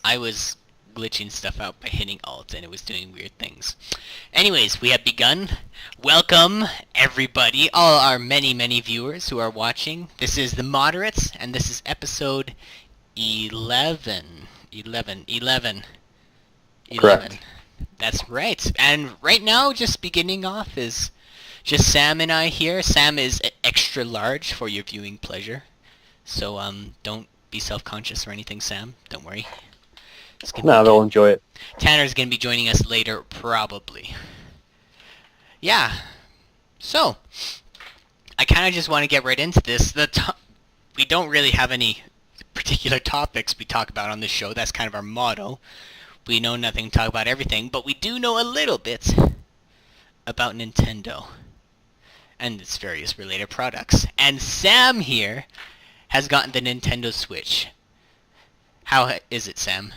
I was glitching stuff out by hitting Alt, and it was doing weird things. Anyways, we have begun. Welcome, everybody, all our many, many viewers who are watching. This is The Moderates, and this is episode 11. 11. Correct. That's right. And right now, just beginning off is just Sam and I here. Sam is extra large for your viewing pleasure. So, don't be self-conscious or anything, Sam. Don't worry. No, they'll enjoy it. Tanner's going to be joining us later, probably. Yeah. So, I kind of just want to get right into this. We don't really have any particular topics we talk about on this show. That's kind of our motto. We know nothing, talk about everything, but we do know a little bit about Nintendo and its various related products. And Sam here has gotten the Nintendo Switch. How is it, Sam?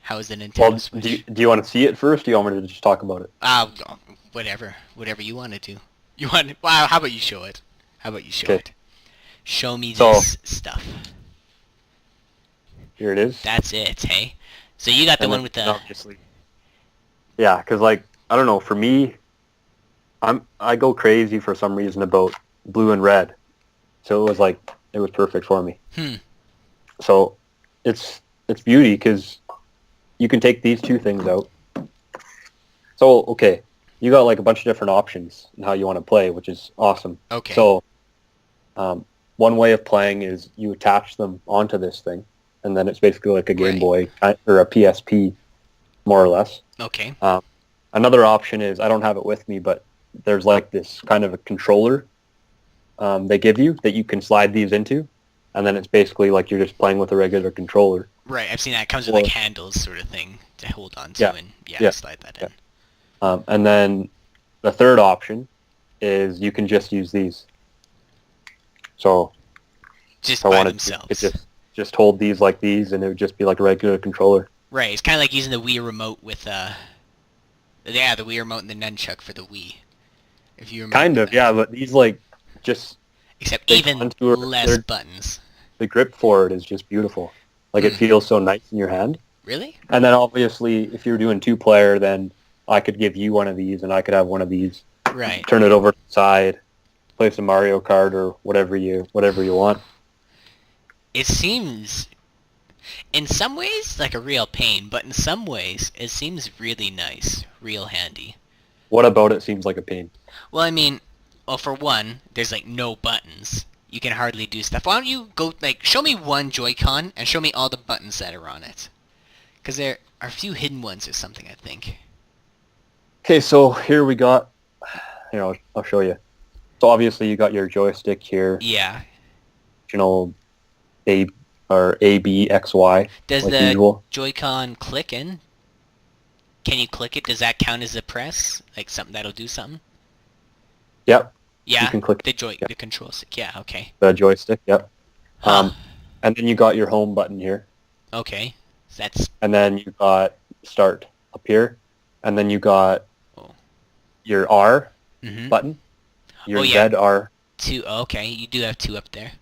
How is the Nintendo Switch? Do you want to see it first, or do you want me to just talk about it? Whatever you want to do. Wow, how about you show it? It? Show me this stuff. Here it is. That's it, hey? So you got the one with the... Obviously. Yeah, because, I don't know, for me, I go crazy for some reason about blue and red. So it was perfect for me. So it's beauty, because you can take these two things out. So, okay, you got, a bunch of different options in how you want to play, which is awesome. Okay. So, one way of playing is you attach them onto this thing, and then it's basically like a Game Boy or a PSP, more or less. Okay. Another option is, I don't have it with me, but there's this kind of a controller they give you that you can slide these into, and then it's basically like you're just playing with a regular controller. Right, I've seen that. It comes with handles sort of thing to hold on to and slide that in. And then the third option is you can just use these. So just by themselves. Just hold these like these, and it would just be like a regular controller. Right, it's kind of like using the Wii remote with the Wii remote and the nunchuck for the Wii. If you remember. Kind of, yeah, but these just... Except even less buttons. The grip for it is just beautiful. It feels so nice in your hand. Really? And then obviously, if you're doing two-player, then I could give you one of these, and I could have one of these. Right. Turn it over to the side, play some Mario Kart or whatever you want. It seems, in some ways, like a real pain, but in some ways, it seems really nice, real handy. What about it seems like a pain? Well, I mean, for one, there's no buttons. You can hardly do stuff. Why don't you go, show me one Joy-Con and show me all the buttons that are on it? Because there are a few hidden ones or something, I think. Okay, so here we got, I'll show you. So obviously you got your joystick here. Yeah. A, B, X, Y. Does the usual. Joy-Con click in? Can you click it? Does that count as a press? Something that'll do something? Yep. Yeah. You can click the control stick. Yeah. Okay. The joystick. Yep. Huh. And then you got your home button here. Okay. That's. And then you got start up here, and then you got your R button. Your Z R. Two. Okay, you do have two up there.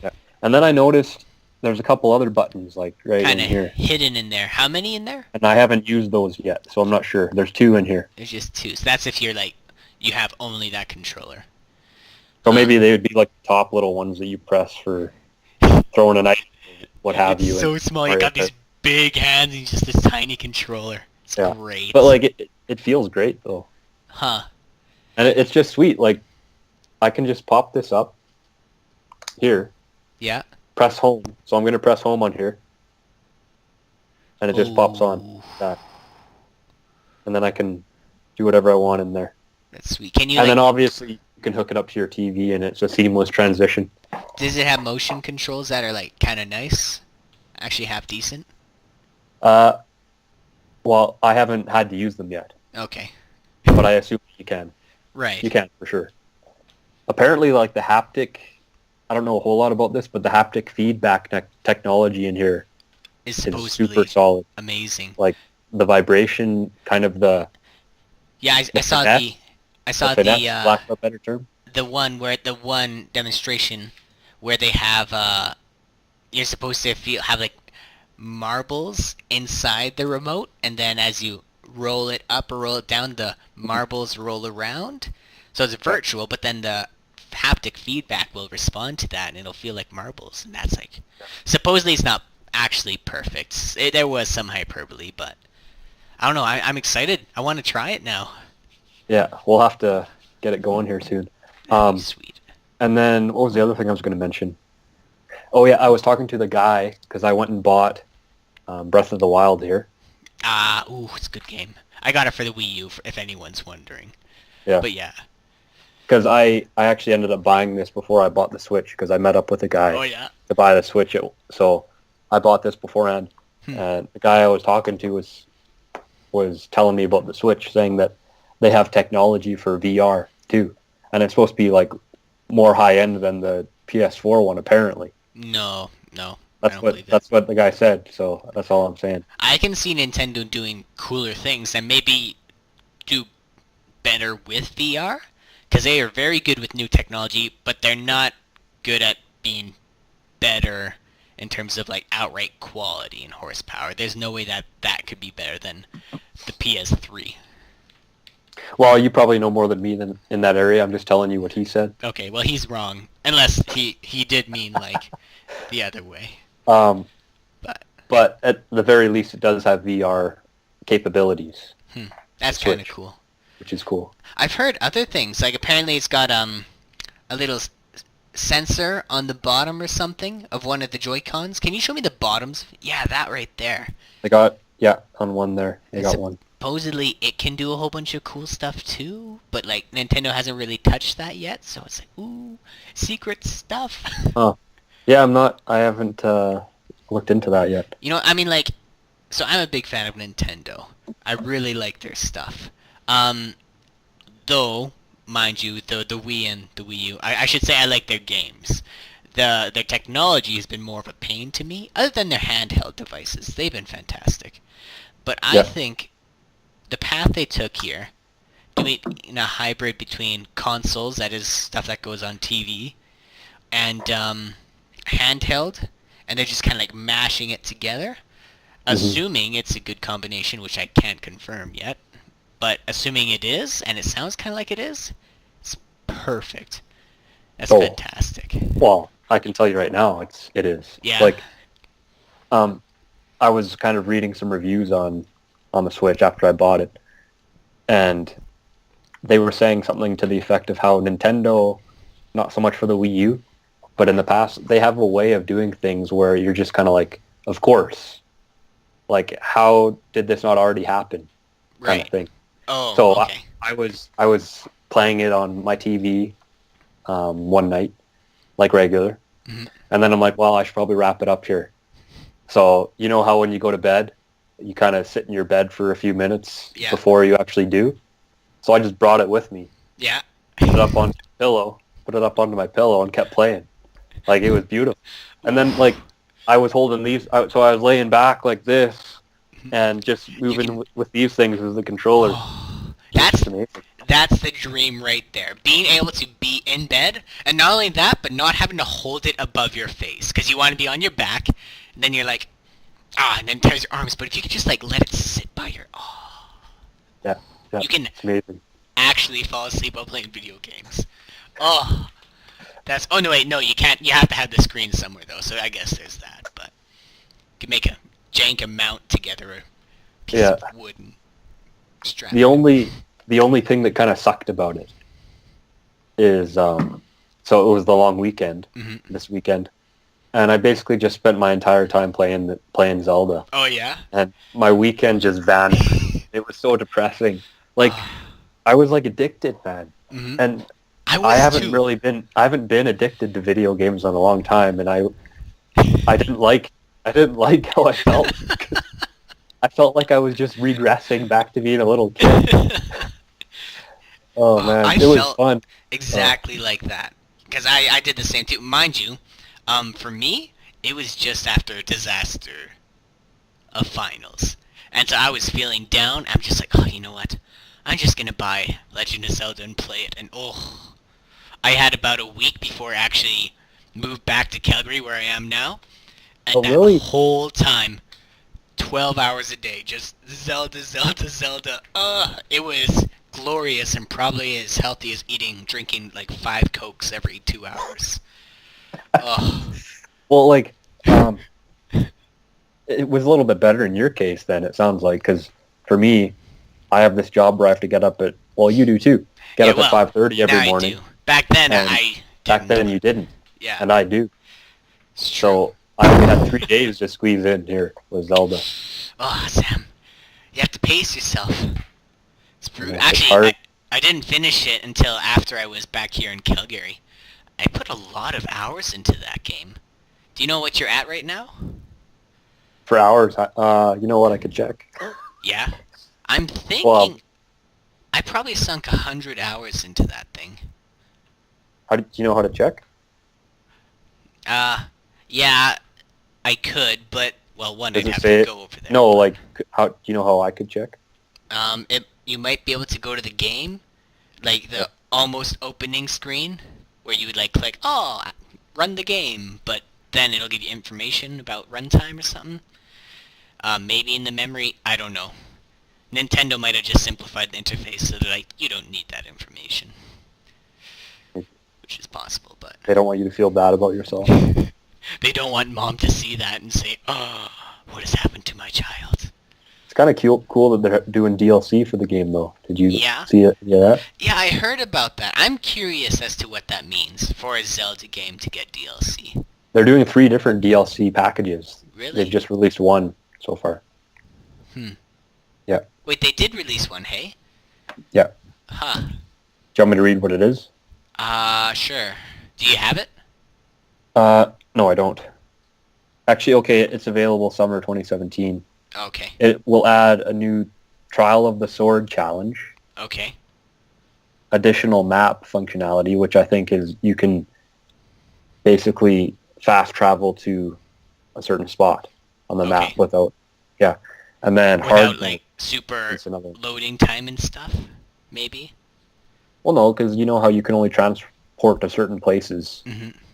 Yeah. And then I noticed there's a couple other buttons right in here. Hidden in there. How many in there? And I haven't used those yet, so I'm not sure. There's two in here. There's just two. So that's if you're you have only that controller. So maybe they would be the top little ones that you press for throwing a knife, what have you. It's so small. You got these big hands and just this tiny controller. It's great. But it feels great though. Huh. And it's just sweet. I can just pop this up here. Yeah. Press home. So I'm going to press home on here. And it just pops on. That. And then I can do whatever I want in there. That's sweet. Can you? And then obviously you can hook it up to your TV, and it's a seamless transition. Does it have motion controls that are kind of nice? Actually, half decent. Well, I haven't had to use them yet. Okay. But I assume you can. Right. You can for sure. Apparently, the haptic. I don't know a whole lot about this, but the haptic feedback technology in here is super solid. Amazing. The vibration, kind of the. Yeah, I saw the lack of a better term. The one demonstration where they have you're supposed to have marbles inside the remote, and then as you roll it up or roll it down, the marbles roll around. So it's virtual, but then the haptic feedback will respond to that, and it'll feel like marbles. And that's like, supposedly it's not actually perfect. There was some hyperbole, but I don't know. I'm excited. I want to try it now. Yeah, we'll have to get it going here soon. That'd be sweet. And then what was the other thing I was going to mention? Oh yeah, I was talking to the guy because I went and bought Breath of the Wild here. It's a good game. I got it for the Wii U, if anyone's wondering. Yeah. But yeah. Because I actually ended up buying this before I bought the Switch because I met up with a guy to buy the Switch. So I bought this beforehand. And the guy I was talking to was telling me about the Switch, saying that they have technology for VR too. And it's supposed to be like more high-end than the PS4 one, apparently. No. That's what the guy said, so that's all I'm saying. I can see Nintendo doing cooler things and maybe do better with VR, because they are very good with new technology, but they're not good at being better in terms of like outright quality and horsepower. There's no way that could be better than the PS3. Well, you probably know more than me in that area. I'm just telling you what he said. Okay, well he's wrong, unless he did mean like the other way. But at the very least, it does have VR capabilities. That's kind of cool. Which is cool. I've heard other things, like apparently it's got a little sensor on the bottom or something of one of the Joy-Cons. Can you show me the bottoms? Yeah, that right there. On one there. They got one. Supposedly it can do a whole bunch of cool stuff too, but like Nintendo hasn't really touched that yet, so it's like, ooh, secret stuff. Oh. Yeah, I haven't looked into that yet. You know, I mean, like, so I'm a big fan of Nintendo. I really like their stuff. Though, mind you, the Wii and the Wii U, I should say I like their games. Their technology has been more of a pain to me, other than their handheld devices. They've been fantastic. But I think the path they took here, doing a hybrid between consoles, that is stuff that goes on TV, and handheld, and they're just kind of like mashing it together, assuming it's a good combination, which I can't confirm yet, but assuming it is, and it sounds kind of like it is, it's perfect. That's fantastic. Well, I can tell you right now, it is. Yeah. Like, I was kind of reading some reviews on the Switch after I bought it, and they were saying something to the effect of how Nintendo, not so much for the Wii U, but in the past, they have a way of doing things where you're just kind of like, of course. Like, how did this not already happen? Kind of thing. Oh, so okay. I was playing it on my TV one night, like regular. And then I'm like, well, I should probably wrap it up here. So, you know how when you go to bed, you kind of sit in your bed for a few minutes before you actually do? So I just brought it with me. Yeah. Put it up onto my pillow and kept playing. Like, it was beautiful. And then, like, I was holding these, so I was laying back like this and just moving with these things as the controller. Oh, that's the dream right there. Being able to be in bed, and not only that, but not having to hold it above your face. Because you want to be on your back, and then you're like, and then tears your arms. But if you could just, like, let it sit by your... Yeah, you can amazing. Actually fall asleep while playing video games. Oh... no, wait, no, you can't. You have to have the screen somewhere, though, so I guess there's that. But you can make a jank mount together, a piece of wood and strap. The only thing that kind of sucked about it is, so it was the long weekend, this weekend, and I basically just spent my entire time playing Zelda. Oh, yeah? And my weekend just vanished. It was so depressing. Like, I was, like, addicted, man. And... I haven't been addicted to video games in a long time, and I didn't like how I felt. I felt like I was just regressing back to being a little kid. Oh man, it was fun. Exactly like that, because I did the same too. Mind you, for me, it was just after a disaster of finals, and so I was feeling down. I'm just like, oh, you know what? I'm just gonna buy Legend of Zelda and play it, and I had about a week before I actually moved back to Calgary, where I am now. And really? Whole time, 12 hours a day, just Zelda, Zelda, Zelda. It was glorious and probably as healthy as drinking like 5 Cokes every 2 hours. Ugh. Well, like, it was a little bit better in your case then, it sounds like, because for me, I have this job where I have to get up at, well, you do too, at 5:30 every morning. I do. Back then, And I didn't. Back then you didn't, Yeah. and I do. It's true. So I only had 3 days to squeeze in here with Zelda. Oh, Sam. You have to pace yourself. It's brutal. Yeah, Actually, I didn't finish it until after I was back here in Calgary. I put a lot of hours into that game. Do you know what you're at right now? For hours, you know what, I could check. Yeah? I'm thinking I probably sunk 100 hours into that thing. Do you know how to check? Yeah, I could, but, well, one, Does I'd it have say to it? go over there. No, like, do you know how I could check? You might be able to go to the game, like the almost opening screen, where you would, like, click, oh, run the game, but then it'll give you information about runtime or something. Maybe in the memory, I don't know. Nintendo might have just simplified the interface so they're like, you don't need that information. Which is possible, but... They don't want you to feel bad about yourself. They don't want Mom to see that and say, oh, what has happened to my child? It's kind of cool that they're doing DLC for the game, though. Did you see it? Yeah. Yeah, I heard about that. I'm curious as to what that means for a Zelda game to get DLC. They're doing 3 different DLC packages. Really? They've just released one so far. Yeah. Wait, they did release one, hey? Yeah. Huh. Do you want me to read what it is? Sure. Do you have it? No, I don't. Actually, okay, it's available summer 2017. Okay. It will add a new Trial of the Sword challenge. Okay. Additional map functionality, which I think is you can basically fast travel to a certain spot on the map without, and then without like super loading time and stuff, maybe. Well, no, because you know how you can only transport to certain places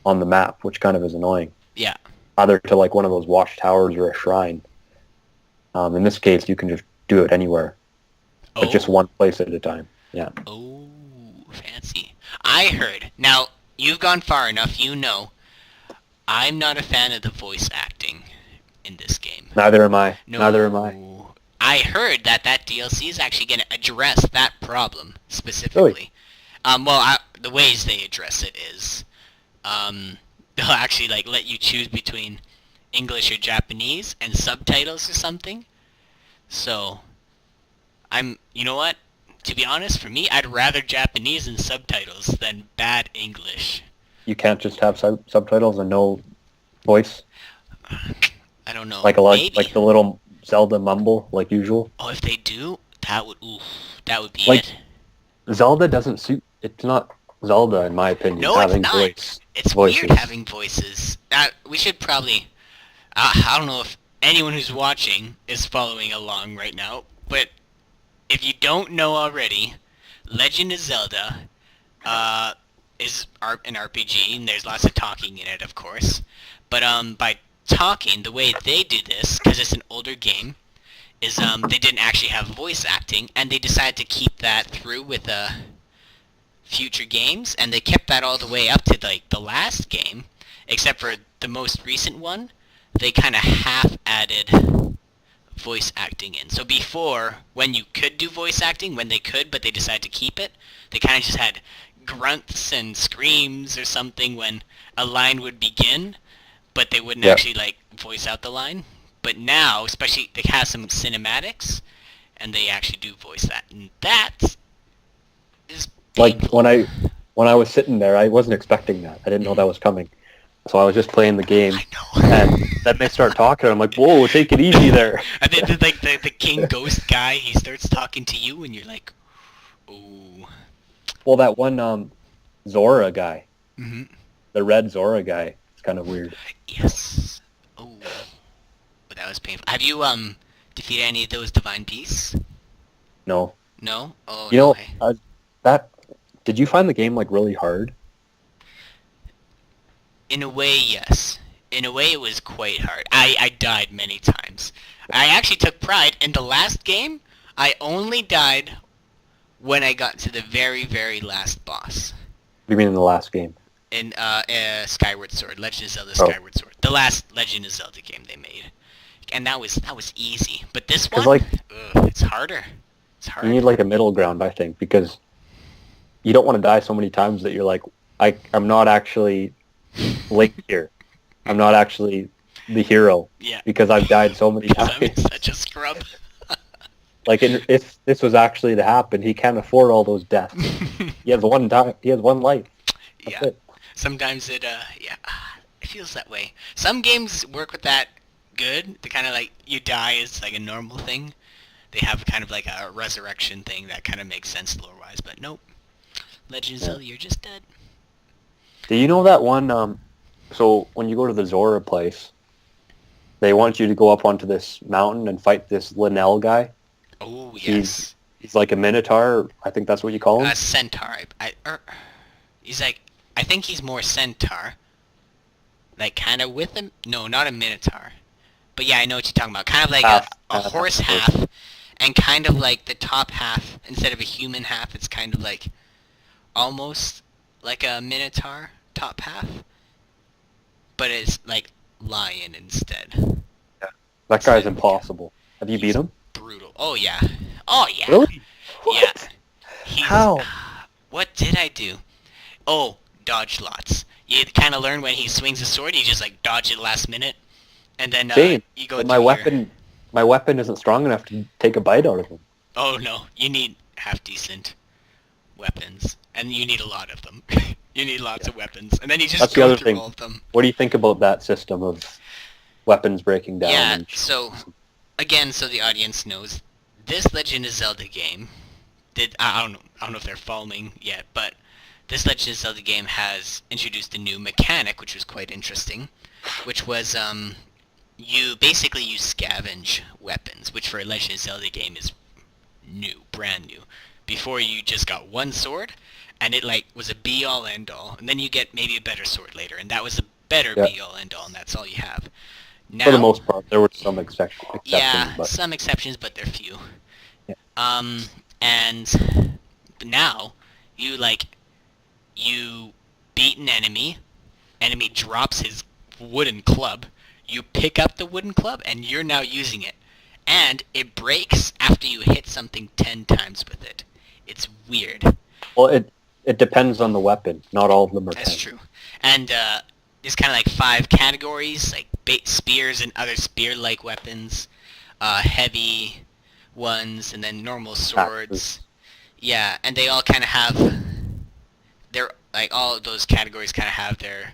on the map, which kind of is annoying. Yeah. Either to like one of those watchtowers or a shrine. In this case, you can just do it anywhere, but just one place at a time. Yeah. Oh, fancy. I heard. Now, you've gone far enough, you know. I'm not a fan of the voice acting in this game. Neither am I. No. Neither am I. I heard that DLC is actually going to address that problem specifically. Really? The ways they address it is, they'll actually like let you choose between English or Japanese and subtitles or something. So, you know what? To be honest, for me, I'd rather Japanese and subtitles than bad English. You can't just have subtitles and no voice? I don't know. Like the little Zelda mumble, like usual? Oh, if they do, that would be like, it. Zelda doesn't suit... It's not Zelda, in my opinion, no, having it's not. It's voices. Weird having voices. We should probably... I don't know if anyone who's watching is following along right now, but if you don't know already, Legend of Zelda is an RPG, and there's lots of talking in it, of course. But by talking, the way they do this, because it's an older game, is they didn't actually have voice acting, and they decided to keep that through with future games, and they kept that all the way up to like the last game, except for the most recent one. They kind of half added voice acting in. So before, when you could do voice acting, when they could, but they decided to keep it, they kind of just had grunts and screams or something when a line would begin, but they wouldn't actually like voice out the line. But now, especially, they have some cinematics, and they actually do voice that, and that is painful. Like when I was sitting there, I wasn't expecting that. I didn't know that was coming. So I was just playing the game, I know. And then they start talking. I'm like, whoa, take it easy there. And then like the King Ghost guy, he starts talking to you, and you're like, ooh. Well, that one Zora guy, Mm-hmm. the red Zora guy, it's kind of weird. Yes. Oh, but that was painful. Have you defeated any of those divine beasts? No. No. Oh, you no know, did you find the game like really hard? In a way, yes. In a way, it was quite hard. I died many times. I actually took pride in the last game. I only died when I got to the very, very last boss What do you mean in the last game? in Skyward Sword, Legend of Zelda Oh, Skyward Sword, the last Legend of Zelda game they made, and that was easy. But this because one, like it's harder. It's hard. you need like a middle ground, I think, because you don't want to die so many times that you're like, I'm not actually Link here. I'm not actually the hero Yeah. because I've died so many Because I'm times. such a scrub. Like, if this was actually to happen, he can't afford all those deaths. He has one die. He has one life. That's Yeah. it. Sometimes it feels that way. Some games work with that good. They kind of like you die is like a normal thing. They have kind of like a resurrection thing that kind of makes sense lore wise, but nope. Legend of Yeah. Zelda, you're just dead. Do you know that one? So when you go to the Zora place, they want you to go up onto this mountain and fight this Linnell guy. Oh yes. He's like a minotaur. I think that's what you call him. Centaur. He's like, I think he's more centaur. Like kind of with him. No, not a minotaur. But yeah, I know what you're talking about. Kind of like a horse half, and kind of like the top half instead of a human half. It's kind of like almost like a minotaur top half, but it's like lion instead. That guy's impossible. Have you beat him? Brutal. Oh yeah. Oh yeah. Really? Yeah. What? He's, How? What did I do? Oh, dodge lots. You kind of learn when he swings a sword, you just like dodge it last minute, and then Same. you go. But through my weapon isn't strong enough to take a bite out of him. Oh no, you need half decent weapons, and you need a lot of them. You need lots of weapons, and then you just That's the go other through thing. all of them. What do you think about that system of weapons breaking down? Yeah. And So again, so the audience knows, this Legend of Zelda game I don't know if they're following yet, but this Legend of Zelda game has introduced a new mechanic, which was quite interesting, which was you scavenge weapons, which for a Legend of Zelda game is new, brand new. Before you just got one sword, and it like was a be all end all, and then you get maybe a better sword later, and that was a better be all end all, and that's all you have. Now, for the most part, there were some exceptions. yeah, But some exceptions, but they're few. Yeah. And now you beat an enemy drops his wooden club, you pick up the wooden club, and you're now using it. And it breaks after you hit something 10 times with it. It's weird. well, it depends on the weapon. Not all of them are. That's 10. true. And there's kind of like 5 categories, like spears and other spear-like weapons, heavy ones, and then normal swords. Axes. Yeah, and they all kind of have all of those categories kind of have their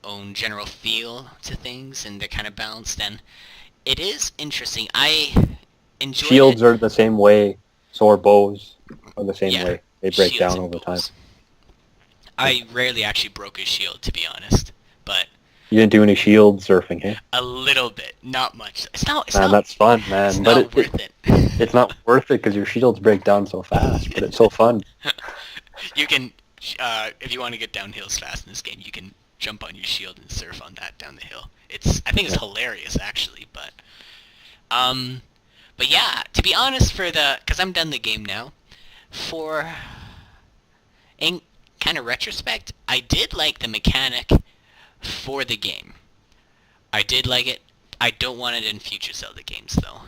own general feel to things, and they're kind of balanced. And it is interesting. I enjoy Shields it. are the same way. So are bows are the same Yeah, way. They break shields down and over time. bows. I rarely actually broke a shield, to be honest, but You didn't do any shield surfing, hey? a little bit, not much. It's Man, not. that's fun, man. It's But not worth it. it's not worth it because your shields break down so fast. But it's so fun. You can, if you want to get down hills fast in this game, you can jump on your shield and surf on that down the hill. I think it's hilarious actually, but yeah, to be honest, because I'm done the game now, in kind of retrospect, I did like the mechanic for the game. I did like it. I don't want it in future Zelda games though.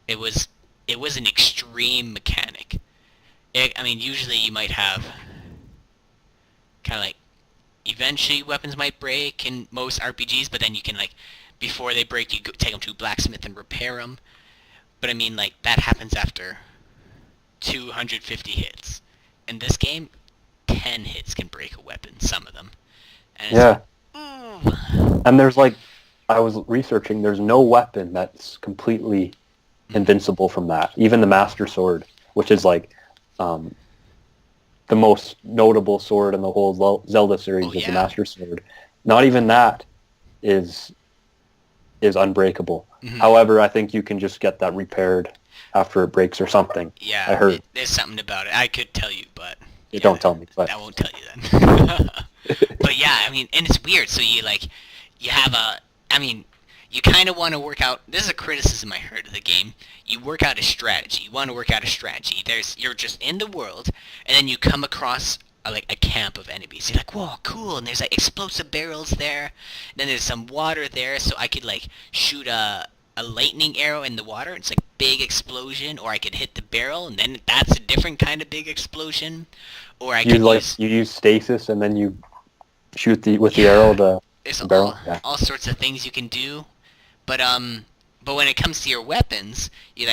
It was an extreme mechanic. I mean, usually you might have kind of like, eventually weapons might break in most RPGs, but then you can like, before they break, you take them to a blacksmith and repair them. But I mean, like, that happens after 250 hits. In this game, 10 hits can break a weapon, some of them. And it's like, And there's like, I was researching, there's no weapon that's completely invincible from that. Even the Master Sword, which is like the most notable sword in the whole Zelda series is the Master Sword. Not even that is unbreakable. Mm-hmm. However, I think you can just get that repaired after it breaks or something. Yeah, I heard. There's something about it. I could tell you, but... You don't tell me. But I won't tell you then. But yeah, I mean, and it's weird. So you have you kind of want to work out. This is a criticism I heard of the game. You work out a strategy. You want to work out a strategy. You're just in the world, and then you come across like a camp of enemies. You're like, whoa, cool! And there's like explosive barrels there. And then there's some water there, so I could like shoot a lightning arrow in the water. It's like big explosion, or I could hit the barrel, and then that's a different kind of big explosion. Or I could you use stasis, and then you shoot with the arrow there's the barrel. all sorts of things you can do. But when it comes to your weapons, you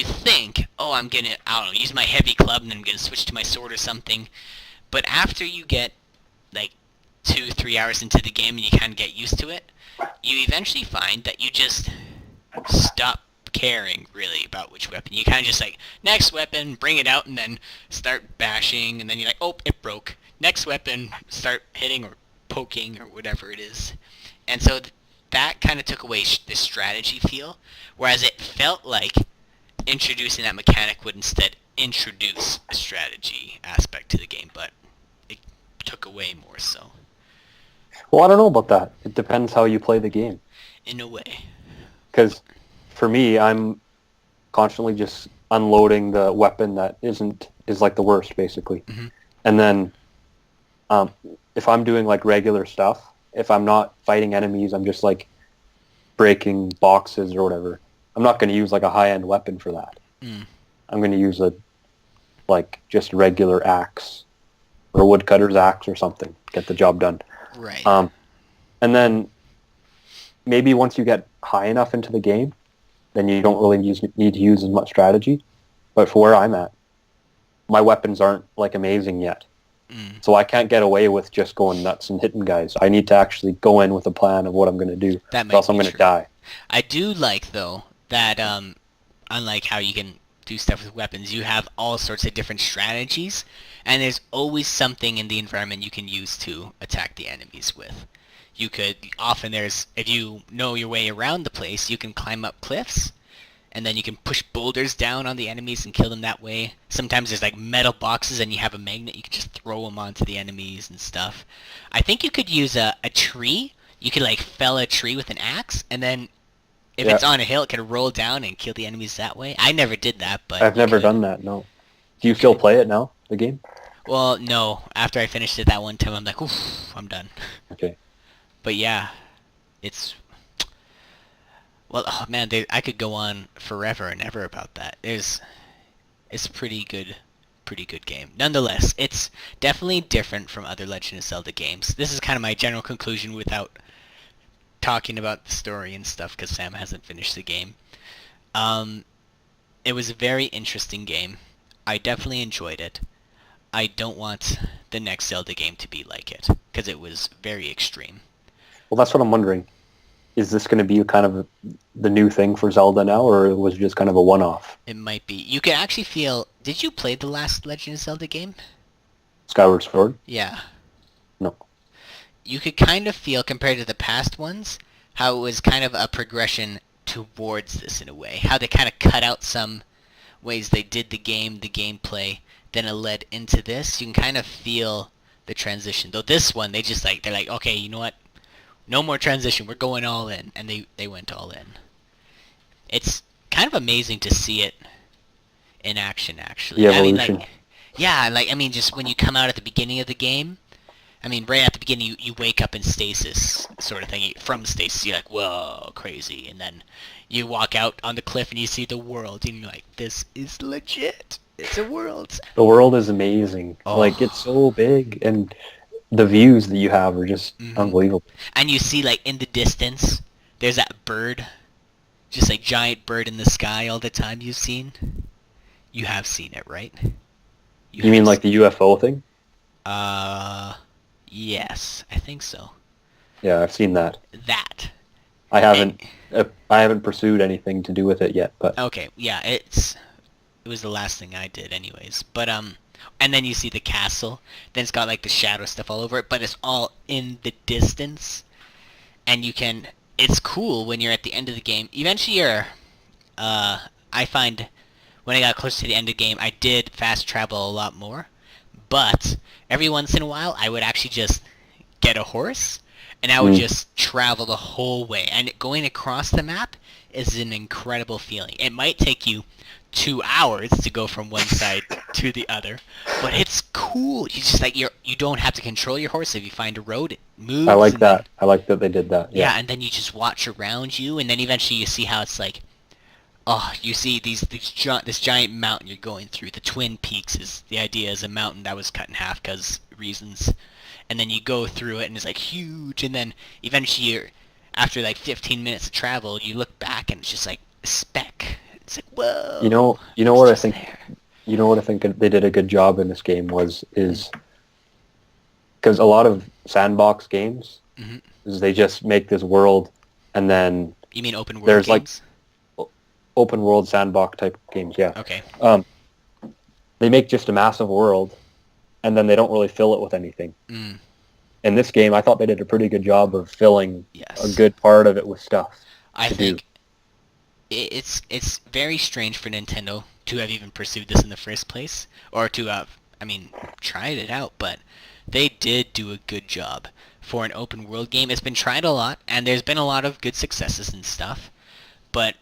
think, oh, I don't know, use my heavy club and then I'm gonna switch to my sword or something. But after you get like 2-3 hours into the game and you kind of get used to it, you eventually find that you just stop caring really about which weapon. You kind of just like, next weapon, bring it out and then start bashing, and then you're like, oh, it broke. Next weapon, start hitting or poking or whatever it is. And so that kind of took away the strategy feel, whereas it felt like introducing that mechanic would instead introduce a strategy aspect to the game, but it took away more so. Well, I don't know about that. It depends how you play the game. In a way. Because for me, I'm constantly just unloading the weapon that is like the worst, basically. Mm-hmm. And then if I'm doing like regular stuff, if I'm not fighting enemies, I'm just like breaking boxes or whatever. I'm not going to use like a high-end weapon for that. I'm going to use just regular axe or a woodcutter's axe or something. Get the job done. Right. And then maybe once you get high enough into the game, then you don't really need to use as much strategy. But for where I'm at, my weapons aren't like amazing yet. So I can't get away with just going nuts and hitting guys. I need to actually go in with a plan of what I'm going to do, or else I'm going to die. I do like, though, that unlike how you can do stuff with weapons, you have all sorts of different strategies, and there's always something in the environment you can use to attack the enemies with. If you know your way around the place, you can climb up cliffs, and then you can push boulders down on the enemies and kill them that way. Sometimes there's like metal boxes and you have a magnet, you can just throw them onto the enemies and stuff. I think you could use a tree. You could like fell a tree with an axe, and then if it's on a hill, it could roll down and kill the enemies that way. I never did that, but I've never done that, no. Do you still play it now, the game? Well, no. After I finished it that one time, I'm like, oof, I'm done. Okay. But yeah, it's... Well, oh man, I could go on forever and ever about that. It's a pretty good game. Nonetheless, it's definitely different from other Legend of Zelda games. This is kind of my general conclusion without talking about the story and stuff, because Sam hasn't finished the game. It was a very interesting game. I definitely enjoyed it. I don't want the next Zelda game to be like it, because it was very extreme. Well, that's what I'm wondering. Is this going to be kind of the new thing for Zelda now, or was it just kind of a one-off? It might be. You can actually feel... Did you play the last Legend of Zelda game? Skyward Sword? Yeah. No. You could kind of feel, compared to the past ones, how it was kind of a progression towards this in a way. How they kind of cut out some ways they did the gameplay, then it led into this. You can kind of feel the transition. Though this one, they're like, okay, you know what? No more transition. We're going all in. And they went all in. It's kind of amazing to see it in action, actually. The evolution. Just when you come out at the beginning of the game, right at the beginning, you wake up in stasis, sort of thing. From stasis, you're like, whoa, crazy. And then you walk out on the cliff and you see the world, and you're like, this is legit. It's a world. The world is amazing. Oh. Like, it's so big, and the views that you have are just unbelievable. And you see, like, in the distance, there's that bird, just like giant bird in the sky all the time you've seen. You have seen it, right? You mean like the UFO thing? Yes, I think so. Yeah, I've seen that. I haven't pursued anything to do with it yet, but... Okay, yeah, it was the last thing I did anyways. But, and then you see the castle. Then it's got like the shadow stuff all over it, but it's all in the distance. And it's cool when you're at the end of the game. Eventually I find when I got close to the end of the game, I did fast travel a lot more. But every once in a while, I would actually just get a horse and I would just travel the whole way. And going across the map is an incredible feeling. It might take you 2 hours to go from one side to the other, but it's cool. You just like you don't have to control your horse. If you find a road, it moves. I like and then- that. I like that they did that. yeah, Yeah. and then you just watch around you, and then eventually you see how it's like. Oh, you see this giant mountain you're going through. The Twin Peaks is the idea is a mountain that was cut in half because reasons, and then you go through it and it's like huge, and then eventually after like 15 minutes of travel, you look back and it's just like a speck. It's like whoa. You know it's what I just think. there. You know what I think they did a good job in this game is because a lot of sandbox games is they just make this world and then You mean open world there's games? open world sandbox type games. Yeah. Okay. They make just a massive world and then they don't really fill it with anything. In this game, I thought they did a pretty good job of filling Yes. a good part of it with stuff. I to think do. it's very strange for Nintendo to have even pursued this in the first place, or to have, tried it out, but they did do a good job for an open world game. It's been tried a lot, and there's been a lot of good successes and stuff, but,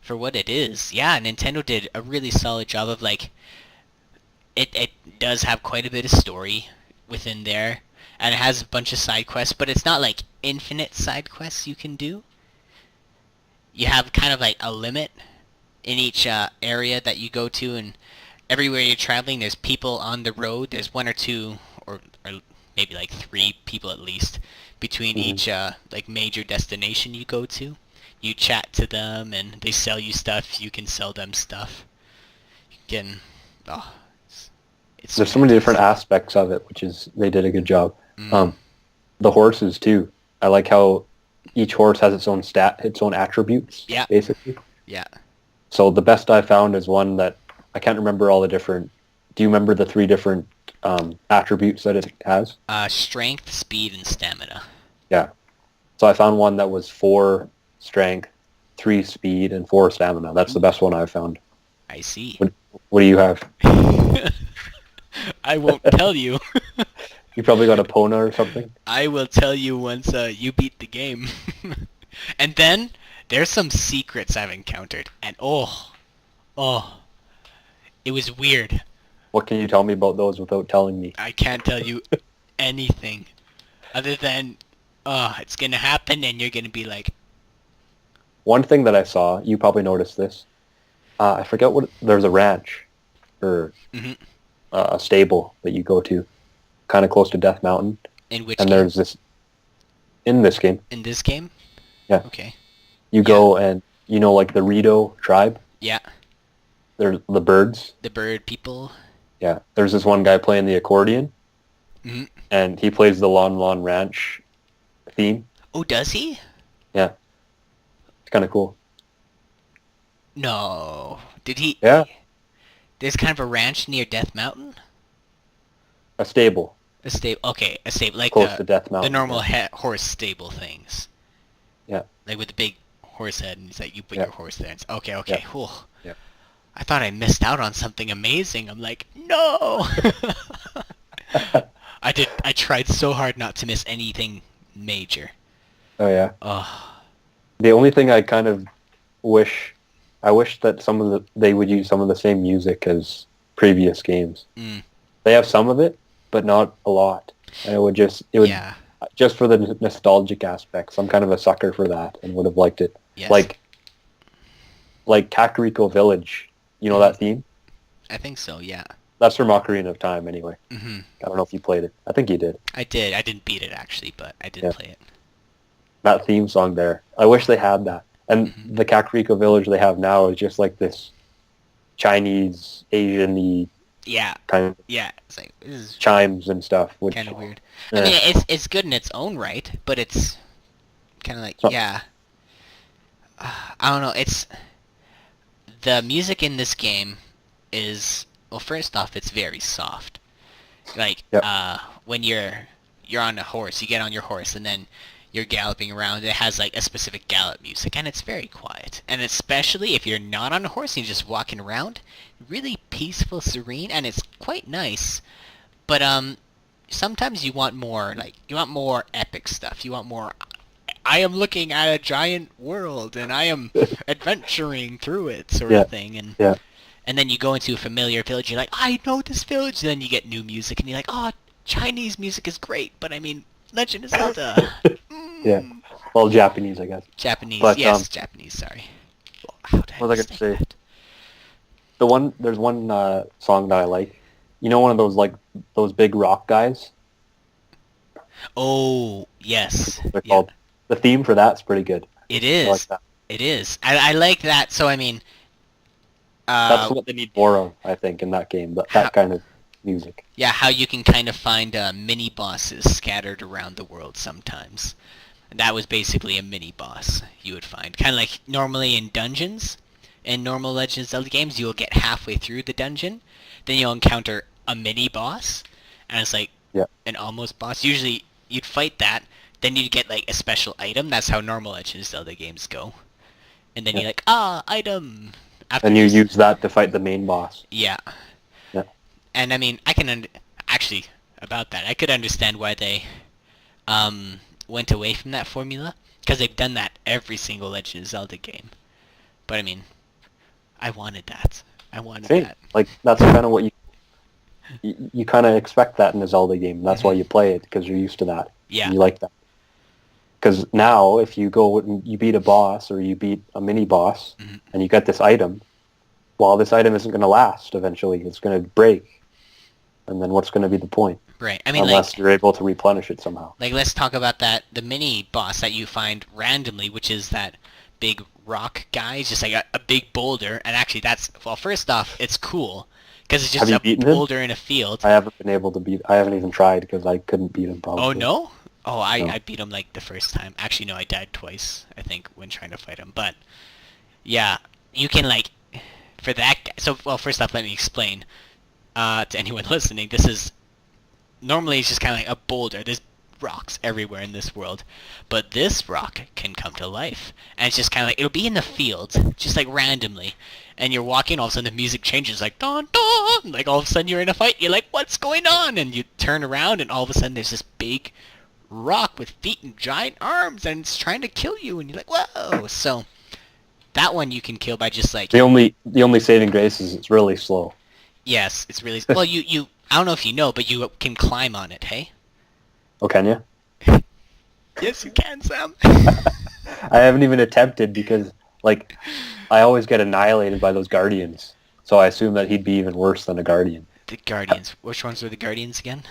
for what it is, yeah, Nintendo did a really solid job of, like, it does have quite a bit of story within there, and it has a bunch of side quests, but it's not like infinite side quests you can do. You have kind of like a limit in each area that you go to, and everywhere you're traveling, there's people on the road. There's one or two, or maybe like 3 people at least, between each like major destination you go to. You chat to them, and they sell you stuff. You can sell them stuff. You can, it's There's so many different aspects of it, which is they did a good job. The horses too. I like how each horse has its own attributes. Yeah. Basically. Yeah. So the best I found is one that I can't remember all the different. Do you remember the 3 different attributes that it has? Strength, speed, and stamina. Yeah. So I found one that was 4 strength, 3 speed, and 4 stamina. That's the best one I've found. I see. What do you have? I won't tell you. You probably got a Pona or something. I will tell you once you beat the game. And then there's some secrets I've encountered, and it was weird. What can you tell me about those without telling me? I can't tell you anything other than it's gonna happen, and you're gonna be like, One thing that I saw, you probably noticed this. I forget what. There's a ranch or a stable that you go to, kind of close to Death Mountain. in which And game? there's this in this game. In this game? Yeah. Okay. You go and like the Rito tribe. Yeah. They're the birds. The bird people. Yeah. There's this one guy playing the accordion, and he plays the Lon Lon Ranch theme. Oh, does he? Yeah. It's kind of cool. No. Did he? Yeah. There's kind of a ranch near Death Mountain? A stable A stable. Okay, a stable. Like close to Death the Mountain. normal horse stable things. Yeah. Like with the big horse head, and it's like you put Yeah. your horse there. Okay. Yeah. Whew. Yeah. I thought I missed out on something amazing. I'm like, no. I tried so hard not to miss anything major. Oh yeah. Oh. The only thing I kind of wish that they would use some of the same music as previous games. They have some of it, but not a lot. And it would Yeah. just for the nostalgic aspects. I'm kind of a sucker for that and would have liked it. Yes. Like Kakariko Village. You know that theme? I think so. Yeah. That's from Ocarina of Time anyway. Mm-hmm. I don't know if you played it. I think you did. I did. I didn't beat it actually, but I did Yeah. play it. That theme song there. I wish they had that. And the Kakariko Village they have now is just like this Chinese, Asian-y Yeah. kind of Yeah. It's like this is chimes and stuff. Which, kind of weird. Yeah. I mean, it's good in its own right, but it's kind of like So- yeah. I don't know. It's the music in this game is first off, it's very soft. Like Yep. when you're on a horse, you get on your horse, and then you're galloping around. It has like a specific gallop music, and it's very quiet. And especially if you're not on a horse and you're just walking around, really peaceful, serene, and it's quite nice. But sometimes you want more, like, you want more epic stuff. You want more, I am looking at a giant world and I am adventuring through it sort Yeah. of thing. Yeah. And then you go into a familiar village, you're like, I know this village. And then you get new music and you're like, oh, Chinese music is great, but I mean, Legend of Zelda. Yeah. Well, Japanese, I guess. Japanese, But yes, Japanese, sorry. How did what was I gonna say? that? There's one song that I like. You know, one of those like those big rock guys. Oh, yes. They're Yeah. called. The theme for that's pretty good. It I like is. that. It is. I like that. So, I mean, That's what they need more of, I think, in that game. That kind of music. yeah, how you can kind of find mini bosses scattered around the world sometimes. That was basically a mini boss you would find. Kind of like normally in dungeons, in normal Legend of Zelda games, you'll get halfway through the dungeon, then you'll encounter a mini boss, and it's like an almost boss. Usually you'd fight that, then you'd get like a special item. That's how normal Legend of Zelda games go. And then you're like, item! After And you this- use that to fight the main boss. Yeah. Yeah. And I mean, I can actually about that. I could understand why they went away from that formula because they've done that every single Legend of Zelda game. But I mean, I wanted that. I wanted Same. that. Like that's kind of what you kind of expect that in a Zelda game. That's why you play it because you're used to that. Yeah. And you like that. Because now, if you go and you beat a boss or you beat a mini boss and you get this item, well, this item isn't going to last. Eventually, it's going to break, and then what's going to be the point? Right. I mean, Unless you're able to replenish it somehow. like let's talk about the mini boss that you find randomly, which is that big rock guy. It's just like a big boulder, and actually, first off, it's cool because it's just Have you a beaten him? boulder in a field. I haven't been able to beat. I haven't even tried because I couldn't beat him. Probably. Oh no? Oh, I No. beat him like the first time. Actually, no, I died twice, I think, when trying to fight him. But, yeah, you can, like, for that guy... So, well, first off, let me explain to anyone listening. This is... Normally, it's just kind of like a boulder. There's rocks everywhere in this world. But this rock can come to life. And it's just kind of like... It'll be in the field, just, like, randomly. And you're walking, all of a sudden the music changes, like, dun, dun! Like, all of a sudden you're in a fight. You're like, what's going on? And you turn around, and all of a sudden there's this big... rock with feet and giant arms and it's trying to kill you and you're like, whoa. So that one you can kill by just like The only saving grace is it's really slow. yes, it's really well you I don't know if you know, but you can climb on it, hey? Oh, can you? Yes, you can, Sam. I haven't even attempted because like I always get annihilated by those guardians. So I assume that he'd be even worse than a guardian. The Guardians. Which ones were the Guardians again?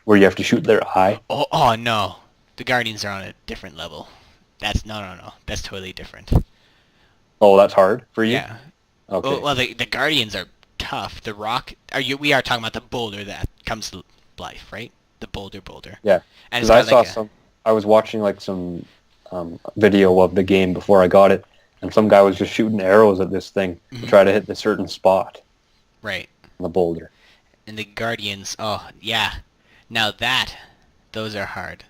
Where you have to shoot their eye. Oh no. The Guardians are on a different level. That's no. That's totally different. Oh, that's hard for you? Yeah. Okay. Oh, well, the Guardians are tough. The rock... We are talking about the boulder that comes to life, right? The boulder. Yeah. And Because I saw I was watching like some video of the game before I got it, and some guy was just shooting arrows at this thing to try to hit the certain spot Right. on the boulder. And the Guardians, oh, yeah. Now those are hard.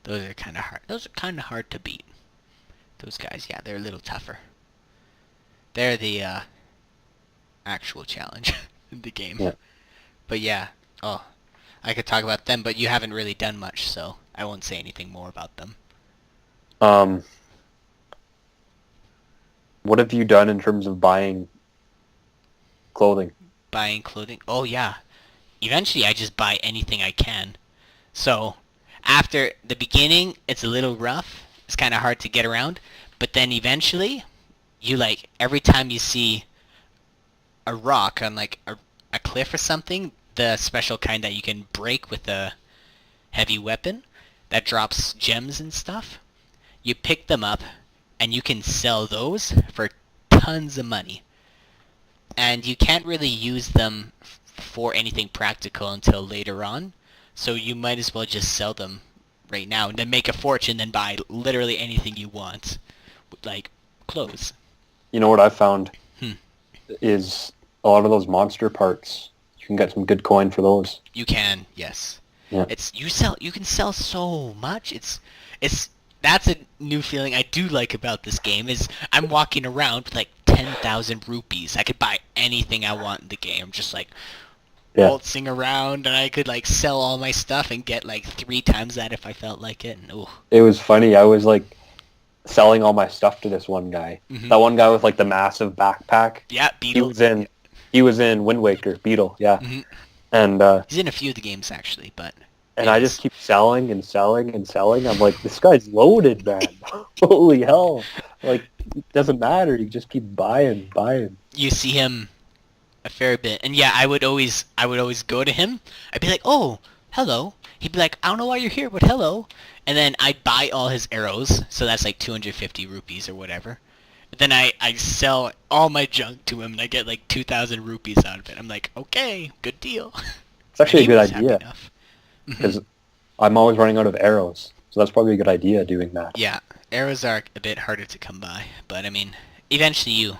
Those are kind of hard. Those are kind of hard to beat. Those guys, yeah, they're a little tougher. They're the actual challenge in the game. Yeah. But yeah, I could talk about them, but you haven't really done much, so I won't say anything more about them. What have you done in terms of buying clothing? Buying clothing? Oh yeah. Eventually I just buy anything I can. So, after the beginning, it's a little rough. It's kind of hard to get around. But then eventually, you like, every time you see a rock on like a cliff or something, the special kind that you can break with a heavy weapon that drops gems and stuff, you pick them up and you can sell those for tons of money. And you can't really use them for anything practical until later on. So you might as well just sell them right now and then make a fortune, then buy literally anything you want. Like clothes. You know what I've found is a lot of those monster parts. You can get some good coin for those. You can, yes. Yeah. You can sell so much. That's a new feeling I do like about this game is I'm walking around with like 10,000 rupees. I could buy anything I want in the game. I'm just like, Yeah. waltzing around, and I could like sell all my stuff and get like 3 times that if I felt like it. And ooh. It was funny. I was like selling all my stuff to this one guy. Mm-hmm. That one guy with like the massive backpack. Yeah, Beetle. He was in Wind Waker, Beetle, yeah. Mm-hmm. And he's in a few of the games actually, but and I just keep selling and selling and selling. I'm like, this guy's loaded, man. Holy hell. Like, it doesn't matter. You just keep buying. You see him a fair bit. And yeah, I would always go to him. I'd be like, "Oh, hello." He'd be like, "I don't know why you're here, but hello." And then I'd buy all his arrows, so that's like 250 rupees or whatever. Then I sell all my junk to him, and I get like 2,000 rupees out of it. I'm like, okay, good deal. It's actually a good idea. Because I'm always running out of arrows. So that's probably a good idea doing that. Yeah, arrows are a bit harder to come by. But I mean, eventually you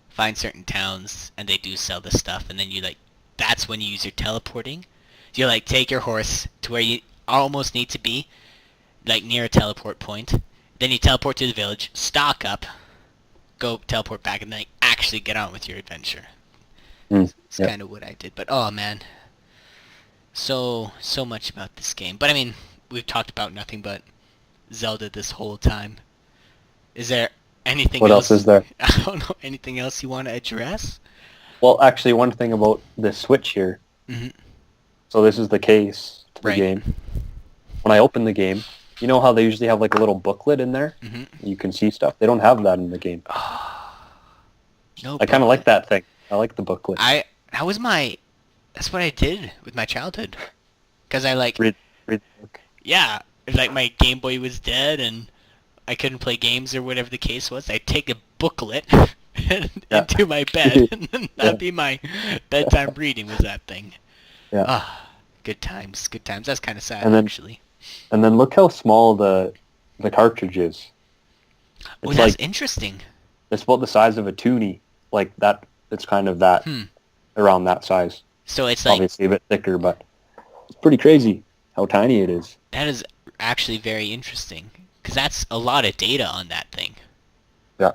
find certain towns, and they do sell this stuff, and then you like, that's when you use your teleporting. You like take your horse to where you almost need to be, like near a teleport point. Then you teleport to the village, stock up, go teleport back, and then actually get on with your adventure. It's kind of what I did. But oh man, so much about this game. But I mean, we've talked about nothing but Zelda this whole time. Is there anything else? What else is there? I don't know. Anything else you want to address? Well, actually, one thing about the Switch here. Mm-hmm. So this is the case to the game. When I open the game, you know how they usually have like a little booklet in there? Mm-hmm. You can see stuff. They don't have that in the game. No. I kind of like that thing. I like the booklet. That's what I did with my childhood. Because I like... Read the book. Yeah. Like my Game Boy was dead and I couldn't play games or whatever the case was. I'd take a booklet into my bed and then that'd be my bedtime reading was that thing. Yeah. Good times. That's kind of sad, actually. And then look how small the cartridge is. Oh, that's interesting. It's about the size of a toonie. Like that, it's kind of that, around that size. So it's like... Obviously a bit thicker, but it's pretty crazy how tiny it is. That is actually very interesting. Because that's a lot of data on that thing. Yeah.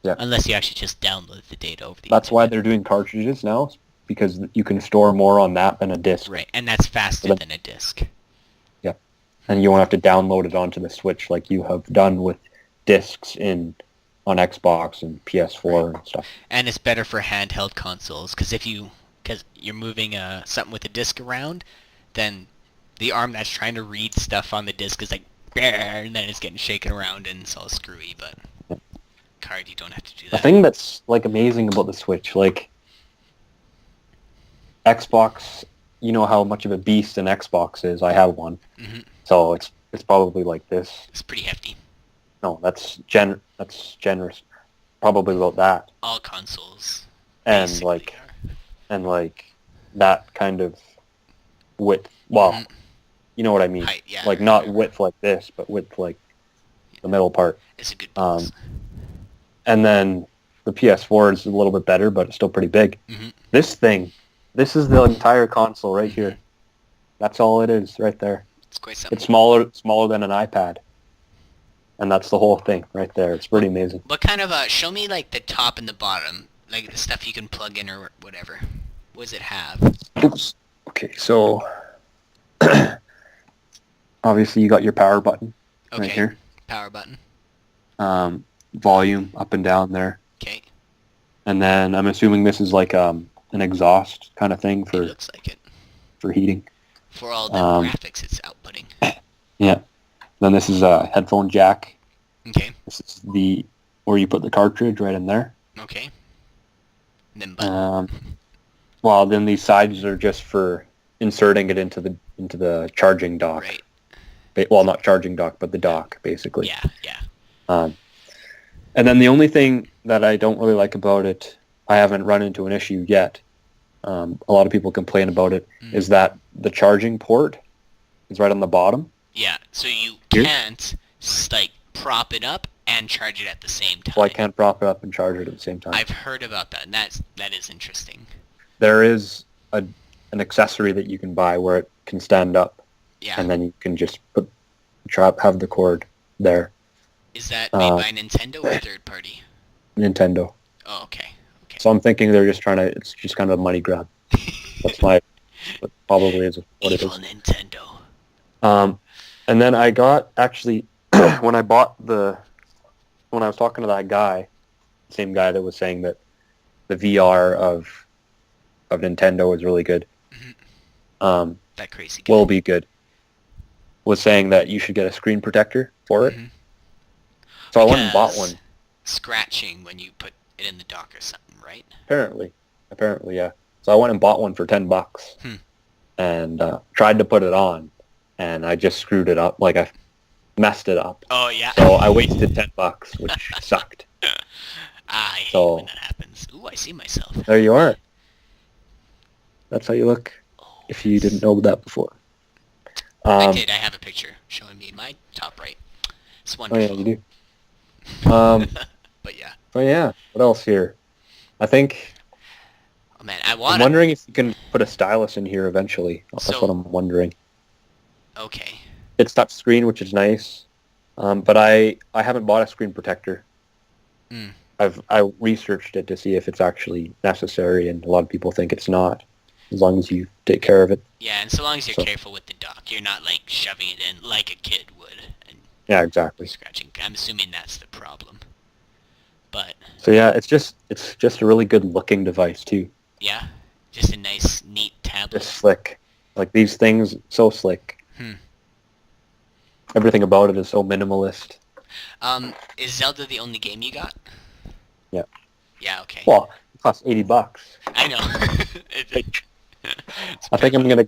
Yeah. Unless you actually just download the data over the That's internet. why they're doing cartridges now, because you can store more on that than a disc. Right, and that's faster than a disc. Yeah. And you won't have to download it onto the Switch like you have done with discs on Xbox and PS4 and stuff. And it's better for handheld consoles, because you're moving something with a disc around, then the arm that's trying to read stuff on the disc is like, and then it's getting shaken around and it's all screwy, but card, you don't have to do that. The thing that's like amazing about the Switch, like Xbox, you know how much of a beast an Xbox is. I have one, so it's probably like this. It's pretty hefty. No, that's generous. Probably about that. All consoles. And like that kind of width. Well, you know what I mean. Height, yeah. Like not width like this, but width like the middle part. It's a good balance. And then the PS4 is a little bit better, but it's still pretty big. This is the entire console right here. That's all it is right there. It's quite something. It's smaller than an iPad. And that's the whole thing right there. It's pretty amazing. What kind of, show me like the top and the bottom, like the stuff you can plug in or whatever. What does it have? Oops. Okay, so obviously you got your power button right here. Power button. Volume up and down there. Okay. And then I'm assuming this is like an exhaust kind of thing It looks like it. for heating. For all the graphics it's outputting. Yeah. Then this is a headphone jack. Okay. This is where you put the cartridge right in there. Okay. And then button. Well, then these sides are just for inserting it into the charging dock. Right. Well, not charging dock, but the dock, basically. Yeah. And then the only thing that I don't really like about it, I haven't run into an issue yet. A lot of people complain about it, is that the charging port is right on the bottom. Yeah, so you can't like prop it up and charge it at the same time. Well, I can't prop it up and charge it at the same time. I've heard about that, and that is interesting. There is an accessory that you can buy where it can stand up. Yeah. And then you can just have the cord there. Is that made by Nintendo or third party? Nintendo. Oh, okay. So I'm thinking they're just it's just kind of a money grab. That's my what probably is what it Evil is. Nintendo. And then I got actually when I was talking to that guy, same guy that was saying that the VR of Nintendo is really good. That crazy guy. Will be good. Was saying that you should get a screen protector for it. So I went and bought one. Scratching when you put it in the dock or something, right? Apparently, yeah. So I went and bought one for $10, and tried to put it on, and I just screwed it up. Like I messed it up. Oh yeah. So I wasted $10, which sucked. I hate when that happens. Ooh, I see myself. There you are. That's how you look. Oh, If you didn't know that before. I did. I have a picture showing me my top right. It's Oh wonderful. yeah, you do. But yeah. Oh yeah. What else here? I think. Oh man, I'm wondering if you can put a stylus in here eventually. That's what I'm wondering. Okay. It's touch screen, which is nice, but I haven't bought a screen protector. I researched it to see if it's actually necessary, and a lot of people think it's not, as long as you take care of it. Yeah, and so long as you're careful with the dock, you're not like shoving it in like a kid would and yeah, exactly. Scratching. I'm assuming that's the problem. But so yeah, it's just a really good looking device too. Yeah, just a nice, neat tablet. Just slick, like these things, so slick. Everything about it is so minimalist. Is Zelda the only game you got? Yeah. Yeah. Okay. Well, it costs $80. I know. I think I'm gonna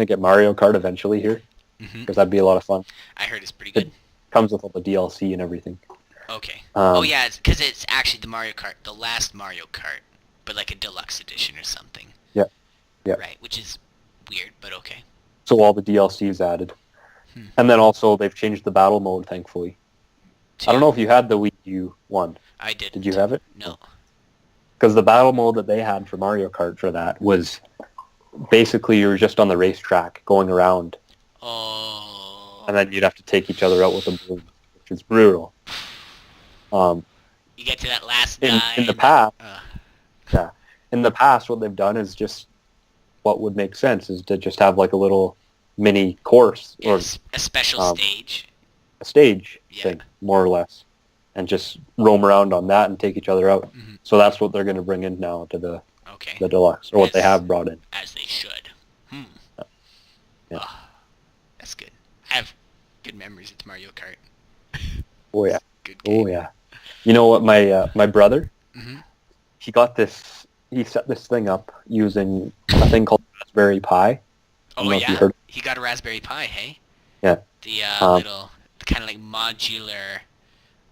get Mario Kart eventually here, because that'd be a lot of fun. I heard it's pretty good. It comes with all the DLC and everything. Okay. Oh yeah, because it's actually the Mario Kart, the last Mario Kart, but like a deluxe edition or something. Yeah. Yeah. Right, which is weird, but okay. So all the DLC is added. And then also they've changed the battle mode, thankfully. I don't know if you had the Wii U one. I did. Did you have it? No. Because the battle mode that they had for Mario Kart for that was basically you were just on the racetrack going around. Oh. And then you'd have to take each other out with a balloon, which is brutal. You get to that last guy. In the past, yeah. In the past, what they've done is just what would make sense is to just have like a little mini course or a special stage. A stage thing, more or less, and just roam around on that and take each other out. So that's what they're going to bring in now to the deluxe, or what they have brought in. As they should. Yeah. Oh, that's good. I have good memories of Mario Kart. Oh yeah. Good game. Oh yeah. You know what? My brother, he got this. He set this thing up using a thing called Raspberry Pi. Oh yeah. He got a Raspberry Pi. Hey. Yeah. The little kind of like modular,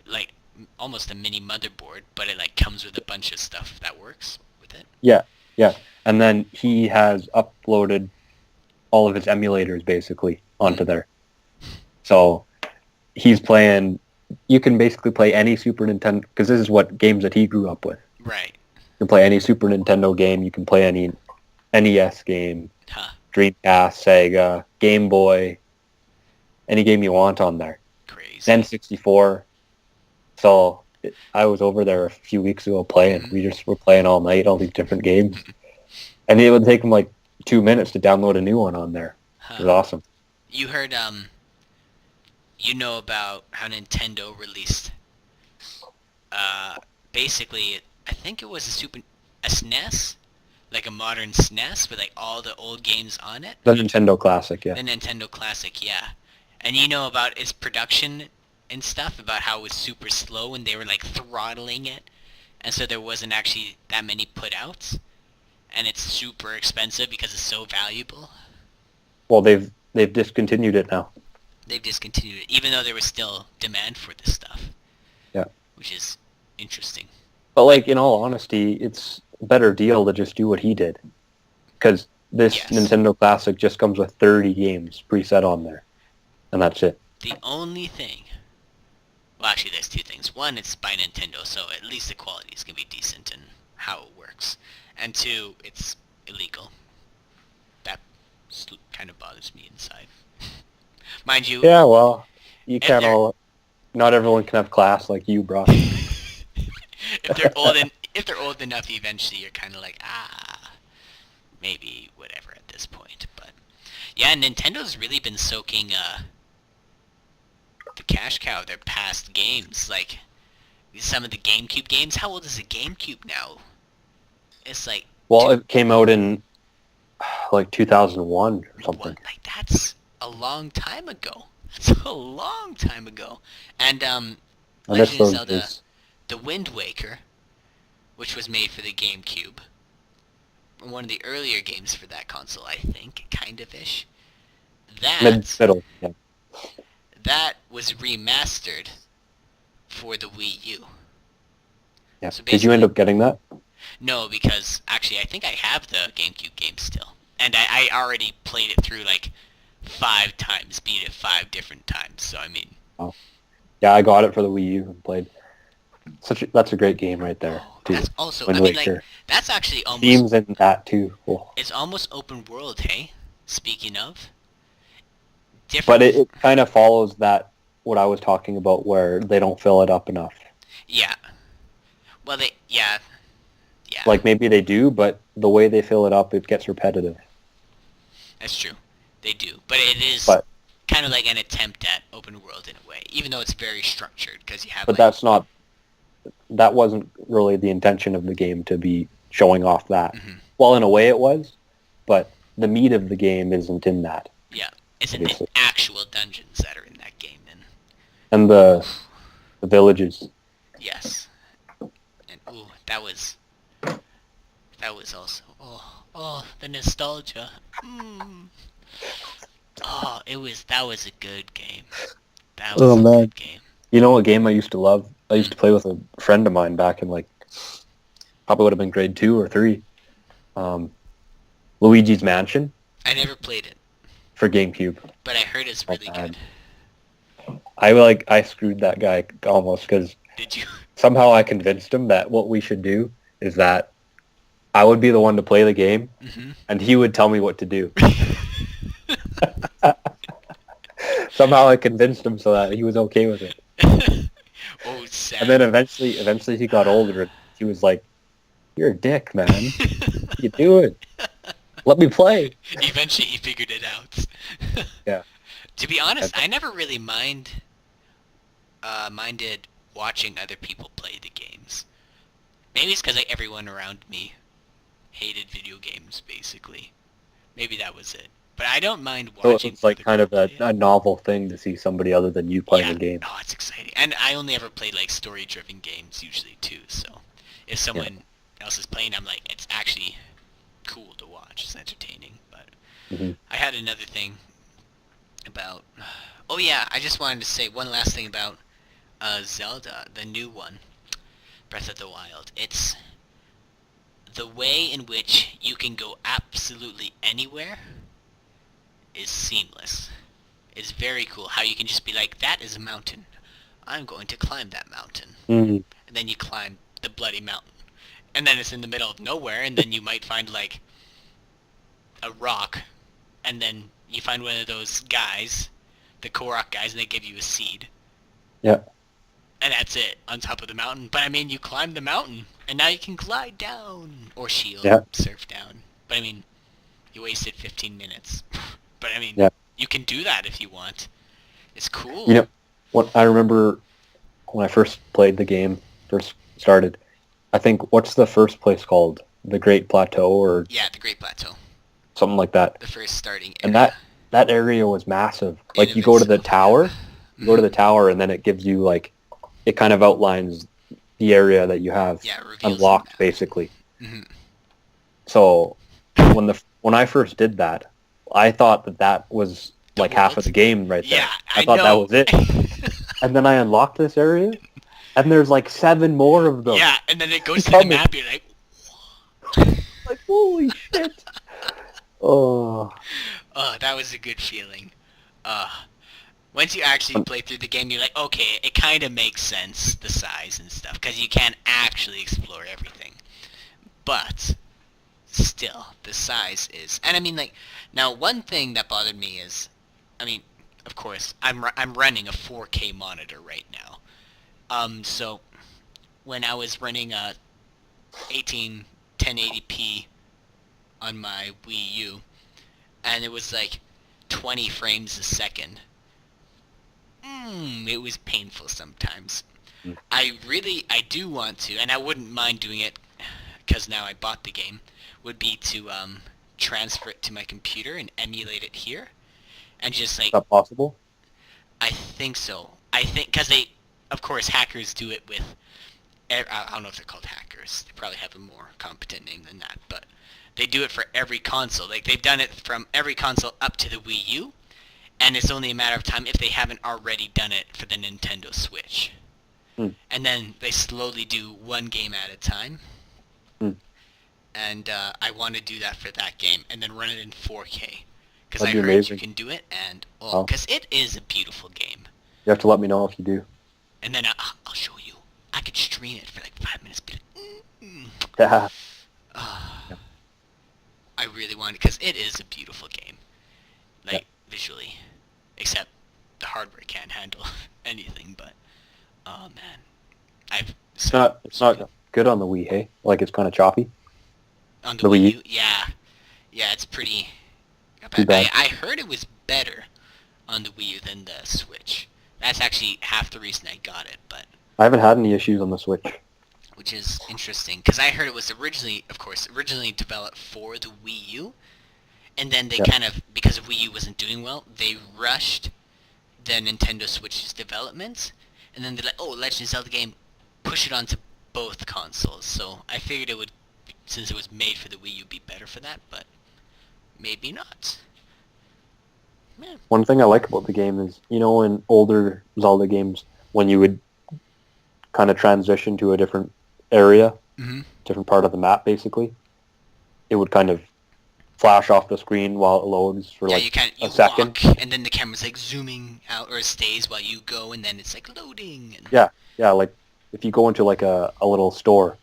like almost a mini motherboard, but it like comes with a bunch of stuff that works with it. Yeah. Yeah. And then he has uploaded all of his emulators basically onto there. So he's playing. You can basically play any Super Nintendo, because this is what games that he grew up with. Right. You can play any Super Nintendo game. You can play any NES game, Dreamcast, Sega, Game Boy, any game you want on there. Crazy. N64. So I was over there a few weeks ago playing. We just were playing all night, all these different games. And it would take him like 2 minutes to download a new one on there. It was awesome. You heard, you know about how Nintendo released, basically, I think it was a SNES, like a modern SNES with like all the old games on it. The Nintendo Classic, yeah. The Nintendo Classic, yeah. And you know about its production and stuff, about how it was super slow and they were like throttling it, and so there wasn't actually that many put-outs, and it's super expensive because it's so valuable. Well, they've discontinued it now. They've discontinued it, even though there was still demand for this stuff. Yeah. Which is interesting. But, like, in all honesty, it's a better deal to just do what he did. Because this Nintendo Classic just comes with 30 games preset on there. And that's it. The only thing... Well, actually, there's two things. One, it's by Nintendo, so at least the quality is going to be decent in how it works. And two, it's illegal. That kind of bothers me inside. Mind you... Yeah, well, you can't all... Not everyone can have class like you, bro. if they're old enough, eventually you're kind of like, maybe whatever at this point. But yeah, Nintendo's really been soaking the cash cow of their past games. Like some of the GameCube games. How old is the GameCube now? It's like Well, it came out in like 2001 or something. like that's a long time ago. That's a long time ago. And Legend of Zelda, The Wind Waker, which was made for the GameCube, one of the earlier games for that console, I think, kind of ish. Middle. Yeah. That was remastered for the Wii U. Yeah. So did you end up getting that? No, because actually I think I have the GameCube game still. And I already played it through like 5 times, beat it 5 different times, so I mean... Oh. Yeah, I got it for the Wii U and played. That's a great game right there, too. That's also, Wind I mean, Waker. like, that's actually almost... Themes in that, too. Cool. It's almost open world, hey? Speaking of. Different... But it kind of follows that, what I was talking about, where they don't fill it up enough. Yeah. Well, yeah. Like, maybe they do, but the way they fill it up, it gets repetitive. That's true. They do. But it is kind of like an attempt at open world in a way, even though it's very structured, because you have... But that's not... That wasn't really the intention of the game to be showing off that. Mm-hmm. Well, in a way it was, but the meat of the game isn't in that. Yeah. It's in the actual dungeons that are in that game. And the villages. Yes. And, ooh, that was also... Oh, the nostalgia. Oh, that was a good game. That was a good game. You know what game I used to love? I used to play with a friend of mine back in probably would have been grade 2 or 3. Luigi's Mansion. I never played it. For GameCube. But I heard it's really good. I screwed that guy almost because... Did you? Somehow I convinced him that what we should do is that I would be the one to play the game, and he would tell me what to do. Somehow I convinced him so that he was okay with it. Oh, sad. And then eventually he got older, and he was like, "You're a dick, man. What are you doing? Let me play." Eventually he figured it out. Yeah. To be honest, I never really minded watching other people play the games. Maybe it's because everyone around me hated video games, basically. Maybe that was it. But I don't mind watching. So it's like kind of a novel thing to see somebody other than you playing a game. Oh, it's exciting. And I only ever played like story-driven games usually too. So if someone else is playing, I'm like, it's actually cool to watch. It's entertaining. But I had another thing about... Oh yeah, I just wanted to say one last thing about Zelda, the new one, Breath of the Wild. It's the way in which you can go absolutely anywhere is seamless. It's very cool how you can just be like, that is a mountain. I'm going to climb that mountain. And then you climb the bloody mountain. And then it's in the middle of nowhere, and then you might find like a rock, and then you find one of those guys, the Korok guys, and they give you a seed. Yeah. And that's it, on top of the mountain. But I mean, you climb the mountain, and now you can glide down, or shield, surf down. But I mean, you wasted 15 minutes. But I mean, you can do that if you want. It's cool. You know, what I remember when I first played the game, first started, I think, what's the first place called? The Great Plateau, or... Yeah, the Great Plateau. Something like that. The first starting area. And that area was massive. Like, you go to the tower, and then it gives you, like, it kind of outlines the area that you have unlocked, basically. So, when I first did that, I thought that was like half of the game right there. Yeah, I thought that was it. And then I unlocked this area, and there's like 7 more of them. Yeah, and then it goes to the map, you're like... like, holy shit. Oh, that was a good feeling. Once you actually play through the game, you're like, okay, it kind of makes sense, the size and stuff, because you can't actually explore everything. But... still, the size is... And I mean, like... Now, one thing that bothered me is... I mean, of course, I'm running a 4K monitor right now. So, when I was running a 1080p on my Wii U, and it was like 20 frames a second. It was painful sometimes. Mm. I do want to, and I wouldn't mind doing it, because now I bought the game, would be to transfer it to my computer and emulate it here, and just Is that possible? I think so. I think, because of course, hackers do it with, I don't know if they're called hackers, they probably have a more competent name than that, but they do it for every console. Like, they've done it from every console up to the Wii U, and it's only a matter of time if they haven't already done it for the Nintendo Switch. Mm. And then they slowly do one game at a time. Mm. And I want to do that for that game, and then run it in 4K. Because I That'd be heard amazing. you can do it, and Oh. because it is a beautiful game. You have to let me know if you do. And then I'll show you. I could stream it for like 5 minutes. Be like, Yeah. I really want it, because it is a beautiful game. Like, visually. Except the hardware can't handle anything, but... Oh, man. It's not good on the Wii, hey? Like, it's kind of choppy. On the The Wii Wii U? Yeah. Yeah, it's pretty... Too bad. I heard it was better on the Wii U than the Switch. That's actually half the reason I got it, but... I haven't had any issues on the Switch. Which is interesting, because I heard it was originally developed for the Wii U, and then they kind of, because Wii U wasn't doing well, they rushed the Nintendo Switch's development, and then they're like, oh, Legend of Zelda game, push it onto both consoles. So I figured it would, since it was made for the Wii U, be better for that, but maybe not. Yeah. One thing I like about the game is, you know, in older Zelda games, when you would kind of transition to a different area, different part of the map, basically, it would kind of flash off the screen while it loads for Yeah, like you a second. walk, and then the camera's like zooming out, or it stays while you go, and then it's like loading. And... Yeah, like if you go into like a little store,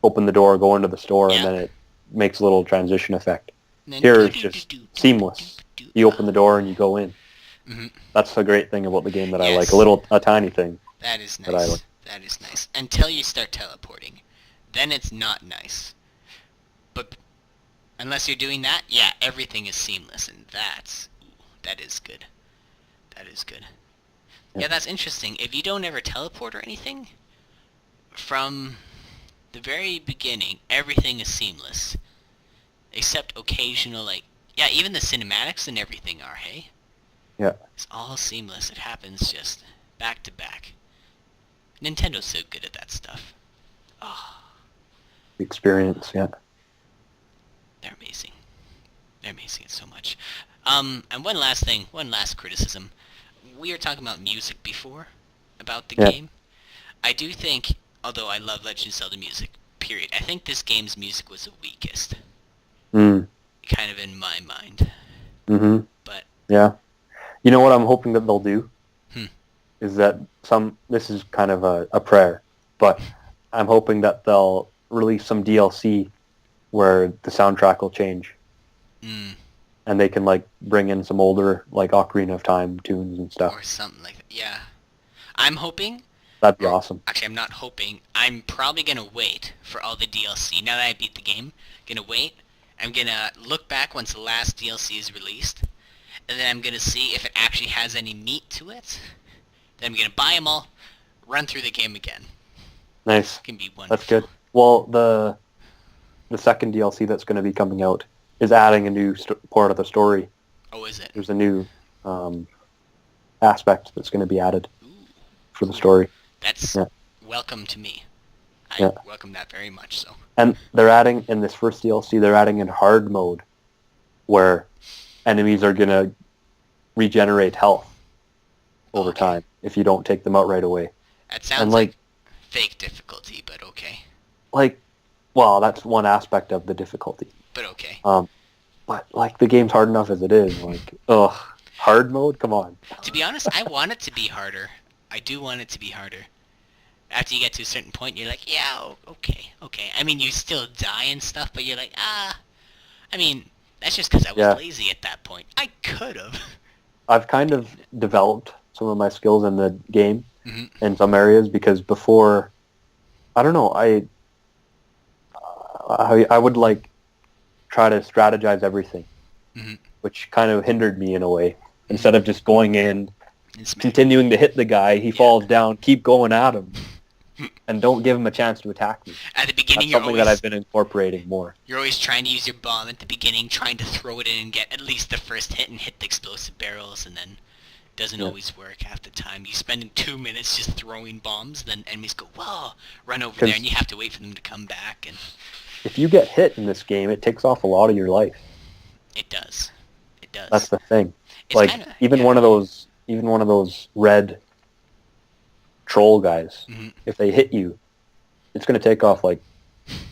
open the door, go into the store, and then it makes a little transition effect. Here it's just seamless. You open the door and you go in. Mm-hmm. That's a great thing about the game that I like. A tiny thing. That is nice. That I like. That is nice. Until you start teleporting. Then it's not nice. But unless you're doing that, yeah, everything is seamless, and that is good. That is good. Yeah, that's interesting. If you don't ever teleport or anything, from the very beginning, everything is seamless. Except occasional, like, yeah, even the cinematics and everything are, hey? Yeah. It's all seamless. It happens just back to back. Nintendo's so good at that stuff. Oh, The experience, yeah. they're amazing. They're amazing at so much. And one last criticism. We were talking about music before, about the game. I do think, although I love Legend of Zelda music, period, I think this game's music was the weakest. Kind of in my mind. Mm-hmm. But... Yeah. You know what I'm hoping that they'll do? Is that this is kind of a prayer, but I'm hoping that they'll release some DLC where the soundtrack will change. And they can, like, bring in some older, like, Ocarina of Time tunes and stuff. Or something like that, yeah. I'm hoping... That'd be awesome. Actually, I'm not hoping. I'm probably going to wait for all the DLC. Now that I beat the game, going to wait. I'm going to look back once the last DLC is released. And then I'm going to see if it actually has any meat to it. Then I'm going to buy them all, run through the game again. Nice. It can be wonderful. That's good. Well, the second DLC that's going to be coming out is adding a new part of the story. Oh, is it? There's a new aspect that's going to be added for the story. That's welcome to me. I welcome that very much so. And they're adding, in this first DLC, they're adding in hard mode where enemies are going to regenerate health over time if you don't take them out right away. That sounds like fake difficulty, but okay. Like, well, that's one aspect of the difficulty. But okay. But, like, the game's hard enough as it is. Like, hard mode? Come on. To be honest, I want it to be harder. I do want it to be harder. After you get to a certain point, you're like, yeah, okay. I mean, you still die and stuff, but you're like, I mean, that's just because I was lazy at that point. I could have. I've kind of developed some of my skills in the game in some areas because before, I don't know, I would, like, try to strategize everything, which kind of hindered me in a way. Instead of just going in, continuing to hit the guy, he falls down, keep going at him, and don't give him a chance to attack me. At the beginning, That's something that I've been incorporating more. You're always trying to use your bomb at the beginning, trying to throw it in and get at least the first hit and hit the explosive barrels, and then it doesn't always work half the time. You spend 2 minutes just throwing bombs, then enemies go, whoa, run over there, and you have to wait for them to come back. And if you get hit in this game, it takes off a lot of your life. It does. It does. That's the thing. It's like kinda, even one of those red troll guys, if they hit you, it's going to take off like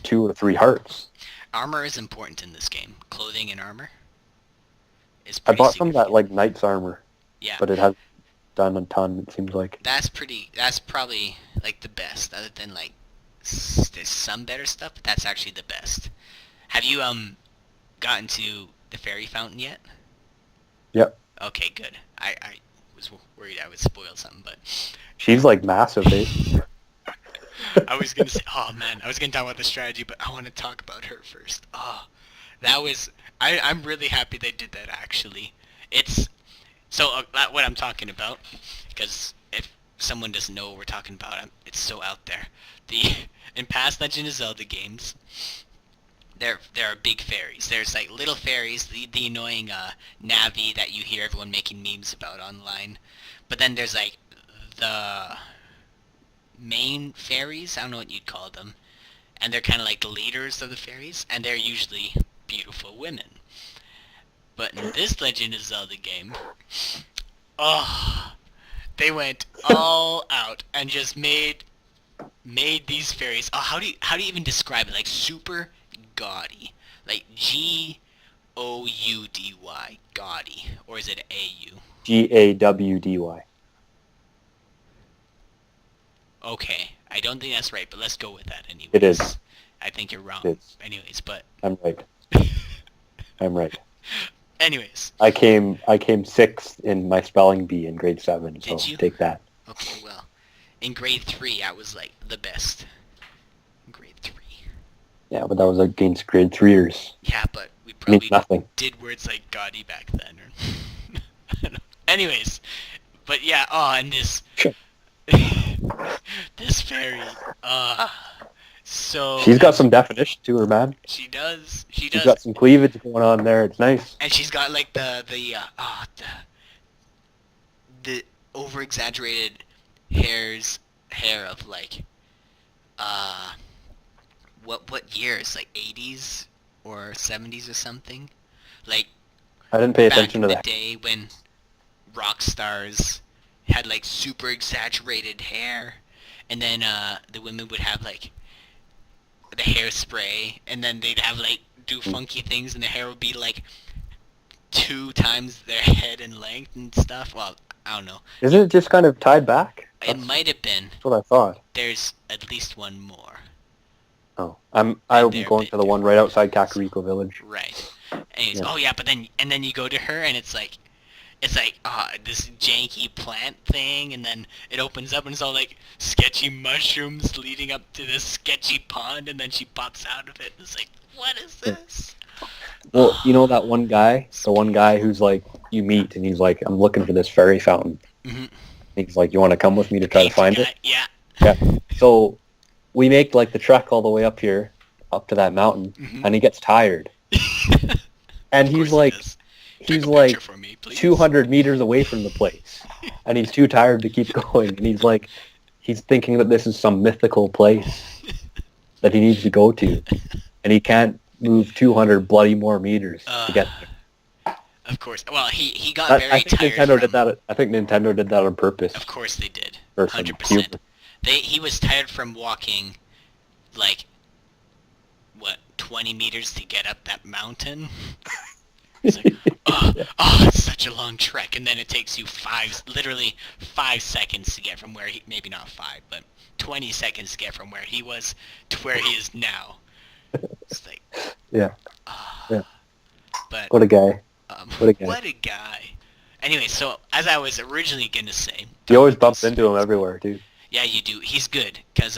2 or 3 hearts. Armor is important in this game. Clothing and armor is I pretty bought some of that significant. like knight's armor. Yeah. But it has done a ton, it seems like. That's probably like the best, other than like there's some better stuff, but that's actually the best. Have you gotten to the fairy fountain yet? Yep. Okay, good. I was worried I would spoil something, but she's like massive, eh? I was gonna say, oh man, I was gonna talk about the strategy, but I want to talk about her first. Oh, that was I'm really happy they did that actually. It's so what I'm talking about, because if someone doesn't know what we're talking about, it's so out there. In past Legend of Zelda games, there are big fairies. There's like little fairies, the annoying Navi that you hear everyone making memes about online. But then there's like the main fairies, I don't know what you'd call them, and they're kind of like the leaders of the fairies, and they're usually beautiful women. But in this Legend of Zelda game, oh, they went all out and just made these fairies. Oh, how do you even describe it? Like super gaudy, like Goudy, gaudy, or is it AU? Gawdy. Okay, I don't think that's right, but let's go with that anyways. It is. I think you're wrong. It is. Anyways, but I'm right. I'm right. Anyways. I came 6th in my spelling bee in grade 7, so Did you? take that. Okay, well, in grade 3, I was like the best. In grade 3. Yeah, but that was against grade 3ers. Yeah, but we Means probably nothing. did words like gaudy back then. Or I don't know. Anyways, but yeah, and this this fairy, so she's got some definition to her, man. She does. She's got some cleavage going on there. It's nice. And she's got like the over exaggerated hair of like what years, like 80s or 70s or something, like I didn't pay back attention in to the that. day when rock stars had like super exaggerated hair, and then the women would have like the hairspray, and then they'd have like do funky things, and the hair would be like 2 times their head in length and stuff. Well, I don't know. Isn't it just kind of tied back? It might have been. That's what I thought. There's at least one more. Oh, I'll be going to the one right outside Kakariko Village. Right. Anyways, Yeah. oh yeah, but then you go to her, and it's like this janky plant thing, and then it opens up and it's all like sketchy mushrooms leading up to this sketchy pond, and then she pops out of it. It's like, what is this? Well, you know that one guy? The one guy who's like, you meet, and he's like, I'm looking for this fairy fountain. Mm-hmm. He's like, you want to come with me to try to find it? Yeah. Yeah. So we make like the trek all the way up here, up to that mountain, and he gets tired. And he's like, Take a picture for me, please. 200 meters away from the place, and he's too tired to keep going. And he's like, he's thinking that this is some mythical place that he needs to go to, and he can't move 200 bloody more meters to get there. Of course. Well, he got I very think tired. Nintendo did that. I think Nintendo did that on purpose. Of course they did. For some 100%. humor. He was tired from walking, like, 20 meters to get up that mountain. He's like, it's such a long trek, and then it takes you literally 5 seconds to get from where maybe not 5, but 20 seconds to get from where he was to where he is now. It's like, Yeah. But What a guy. What a guy. What a guy. Anyway, so as I was originally gonna say, You always bump into him everywhere, dude. yeah, you do. He's good. Cause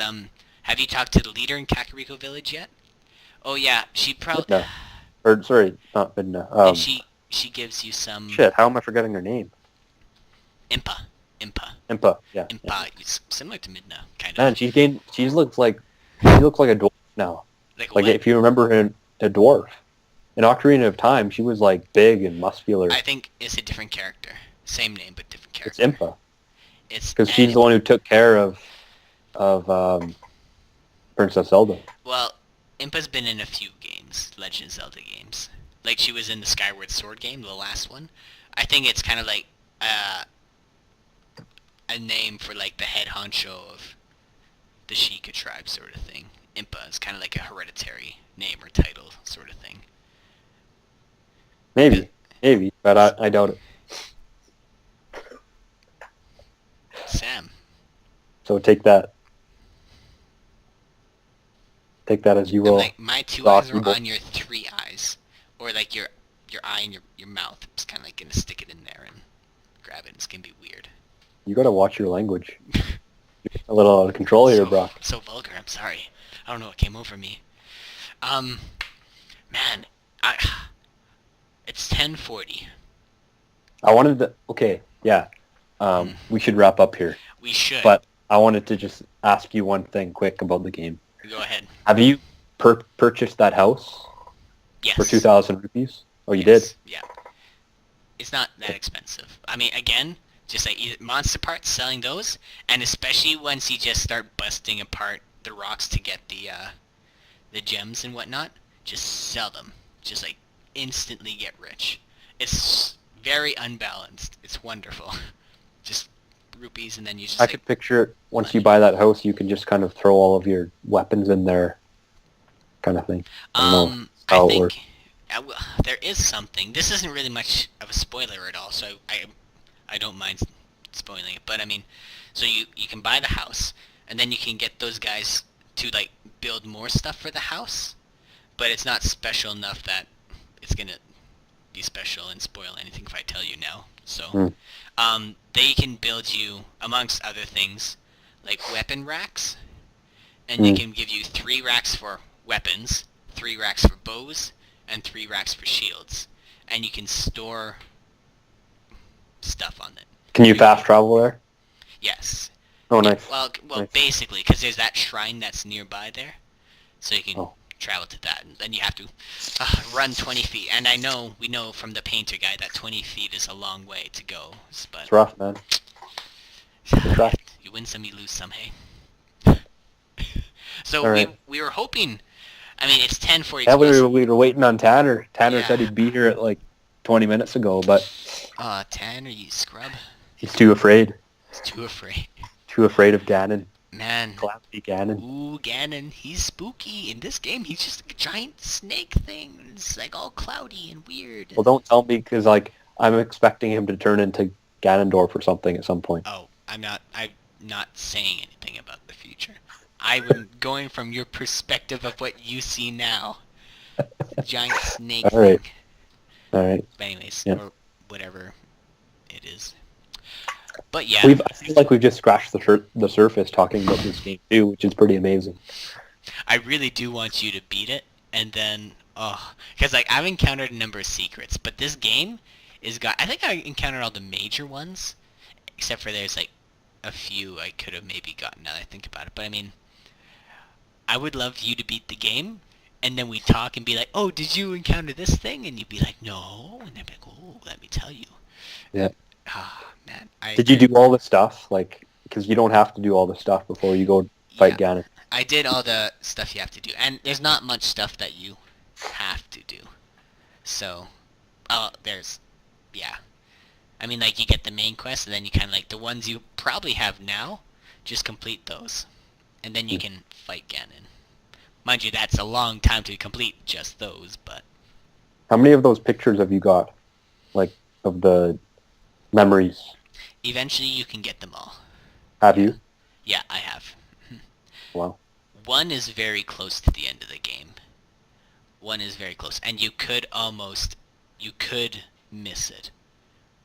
have you talked to the leader in Kakariko Village yet? Oh yeah, she probably. No. Or sorry, not Midna. And she gives you some Shit, how am I forgetting her name? Impa. Impa. Impa. Yeah. Impa. It's similar to Midna, kind of. Man, she looks like a dwarf now. Like Like what? if you remember her, a dwarf. In Ocarina of Time, she was like big and muscular. I think it's a different character. Same name, but different It's character. Impa. It's Because she's the one who took care of Princess Zelda. Well, Impa's been in a few games, Legend of Zelda games. Like she was in the Skyward Sword game, the last one. I think it's kind of like a name for like the head honcho of the Sheikah tribe sort of thing. Impa is kind of like a hereditary name or title sort of thing. Maybe, but I doubt it. Sam. So take that. Take that as you will. Like my two eyes are on your three eyes, or like your eye and your mouth. I'm just kind of like gonna stick it in there and grab it. It's gonna be weird. You gotta watch your language. You're a little out of control here, Brock. So vulgar. I'm sorry. I don't know what came over me. Man, it's 10:40. I wanted to. Okay, yeah. We should wrap up here. We should. But I wanted to just ask you one thing quick about the game. Go ahead. Have you purchased that house? Yes. For 2,000 rupees? Oh, you did? did? Yeah. It's not that expensive. I mean, again, just like monster parts, selling those, and especially once you just start busting apart the rocks to get the gems and whatnot, just sell them. Just like instantly get rich. It's very unbalanced. It's wonderful. Just rupees and then you just I could picture it, once you buy that house, you can just kind of throw all of your weapons in there, kind of thing. I think there is something. This isn't really much of a spoiler at all, so I don't mind spoiling it. But I mean, so you can buy the house, and then you can get those guys to like build more stuff for the house, but it's not special enough that it's gonna be special and spoil anything if I tell you now. So, they can build you, amongst other things, like weapon racks, and they can give you 3 racks for weapons, 3 racks for bows, and 3 racks for shields, and you can store stuff on it. Can you fast travel there? Yes. Oh, nice. Well, nice. Basically, because there's that shrine that's nearby there, so you can travel to that, and then you have to run 20 feet. And we know from the painter guy that 20 feet is a long way to go. But it's rough, man. It's rough. You win some, you lose some, hey. So we were hoping. I mean, it's 10:40. Yeah, we were waiting on Tanner. Tanner said he'd be here at like 20 minutes ago, but... Tanner, you scrub. He's too afraid. He's too afraid. Too afraid of Ganon. Man. Classy Ganon. Ooh, Ganon. He's spooky. In this game, he's just a giant snake thing. It's like all cloudy and weird. Well, don't tell me, because like, I'm expecting him to turn into Ganondorf or something at some point. Oh, I'm not saying anything about the future. I'm going from your perspective of what you see now. Giant snake thing. All right. But anyways, or whatever it is. But yeah. I feel like we've just scratched the surface talking about this game too, which is pretty amazing. I really do want you to beat it, and then, because like I've encountered a number of secrets, but this game I think I encountered all the major ones, except for there's like a few I could have maybe gotten now that I think about it. But I mean, I would love you to beat the game, and then we talk and be like, oh, did you encounter this thing? And you'd be like, no, and I'd be like, oh, let me tell you. Yeah. Man, did you do all the stuff? Like, because you don't have to do all the stuff before you go fight Ganon. I did all the stuff you have to do, and there's not much stuff that you have to do. So, I mean, like, you get the main quest, and then you kind of, like, the ones you probably have now, just complete those. And then you can fight Ganon. Mind you, that's a long time to complete just those, but... How many of those pictures have you got? Like, of the memories? Eventually you can get them all. Have you? Yeah, I have. Wow. One is very close to the end of the game. One is very close. And you could miss it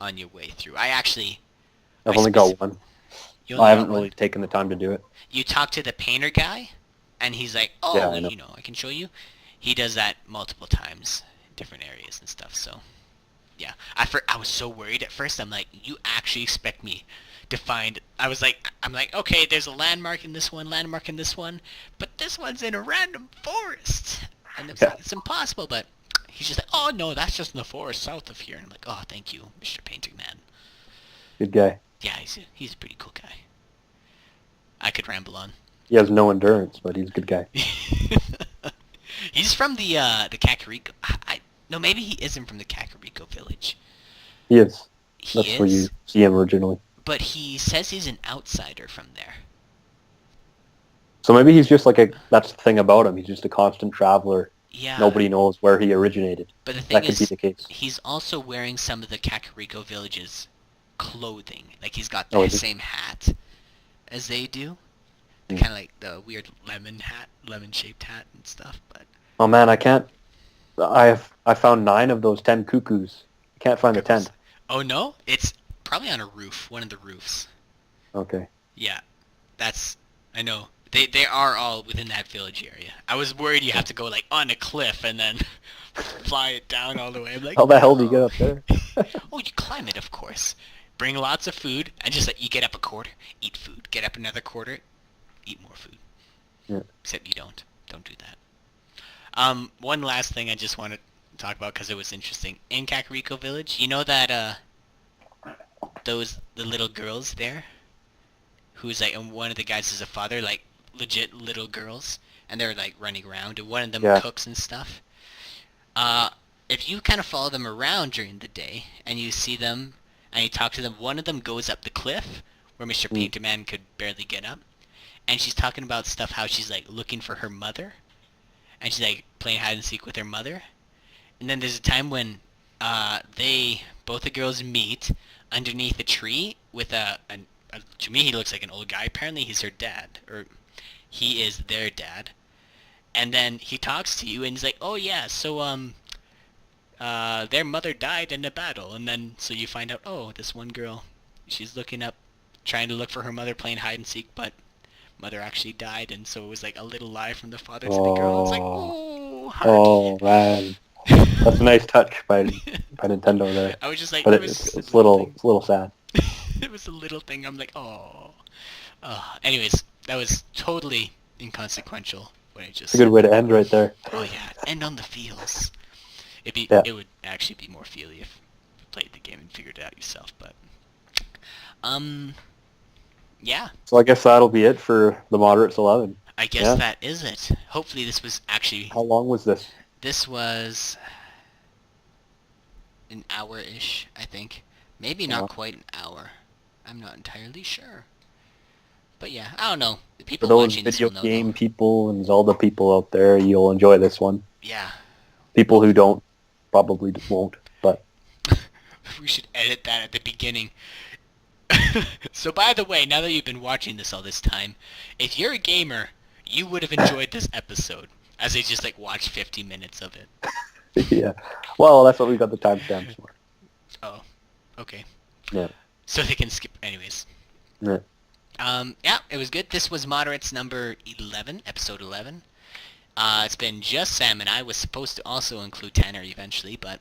on your way through. I've only got one. I haven't really taken the time to do it. You talk to the painter guy, and he's like, I can show you. He does that multiple times, different areas and stuff. So yeah, I was so worried at first. I'm like, you actually expect me to find? I'm like, okay, there's a landmark in this one, but this one's in a random forest, and it's Yeah. like it's impossible. But he's just like, oh no, that's just in the forest south of here. And I'm like, oh, thank you, Mr. Painting Man. Good guy. Yeah, he's a pretty cool guy. I could ramble on. He has no endurance, but he's a good guy. He's from the Kakariko. No, maybe he isn't from the Kakariko village. He is. He That's where you is, see him originally. but he says he's an outsider from there. So maybe he's just that's the thing about him. He's just a constant traveler. Yeah. Nobody knows where he originated. But the thing That could is, be the case. he's also wearing some of the Kakariko village's clothing. Like he's got Oh, the is he? same hat as they do. Hmm. Kind of like the weird lemon-shaped hat and stuff. But Oh man, I can't. I found 9 of those 10 cuckoos. I can't find the 10th. oh no, it's probably on a roof, one of the roofs. Okay. Yeah, I know. They are all within that village area. I was worried you have to go like on a cliff and then fly it down all the way. I'm like, How the hell do you get up there? oh, you climb it, of course. Bring lots of food, and just like you get up a quarter, eat food. Get up another quarter, eat more food. Yeah. Except you don't. Don't do that. One last thing I just want to talk about because it was interesting. In Kakariko Village, you know that the little girls there, who's like, and one of the guys is a father, like legit little girls, and they're like running around, and one of them cooks and stuff. If you kind of follow them around during the day, and you see them, and you talk to them, one of them goes up the cliff, where Mr. Painterman could barely get up, and she's talking about stuff, how she's like looking for her mother, and she's like playing hide and seek with her mother, and then there's a time when both the girls meet underneath a tree with to me he looks like an old guy. Apparently he's her dad, or he is their dad. And then he talks to you and he's like, oh yeah, so their mother died in a battle. And then so you find out, oh, this one girl, she's looking up, trying to look for her mother, playing hide and seek, but mother actually died, and so it was like a little lie from the father to the girl. It's like, oh, heart. Oh man, that's a nice touch by Nintendo there. I was just like, but it's a little sad. It was a little thing. I'm like, oh. Anyways, that was totally inconsequential. What I just It's a good way to end right there. Oh yeah, end on the feels. It would actually be more feely if you played the game and figured it out yourself. But yeah. So I guess that'll be it for the Moderates 11. I guess that is it. Hopefully this was actually... How long was this? This was an hour-ish, I think. Maybe not quite an hour. I'm not entirely sure. But yeah, I don't know. The people For those watching this video will know, game though. people and Zelda people out there, you'll enjoy this one. Yeah. People who don't probably won't, but... We should edit that at the beginning. So by the way, now that you've been watching this all this time, if you're a gamer, you would have enjoyed this episode, as they just like watched 50 minutes of it. Yeah. Well, that's what we got the timestamps for. Oh, okay. Yeah. So they can skip anyways. Yeah. Yeah, it was good. This was Moderates number 11, episode 11. It's been just Sam and I. Was supposed to also include Tanner eventually, but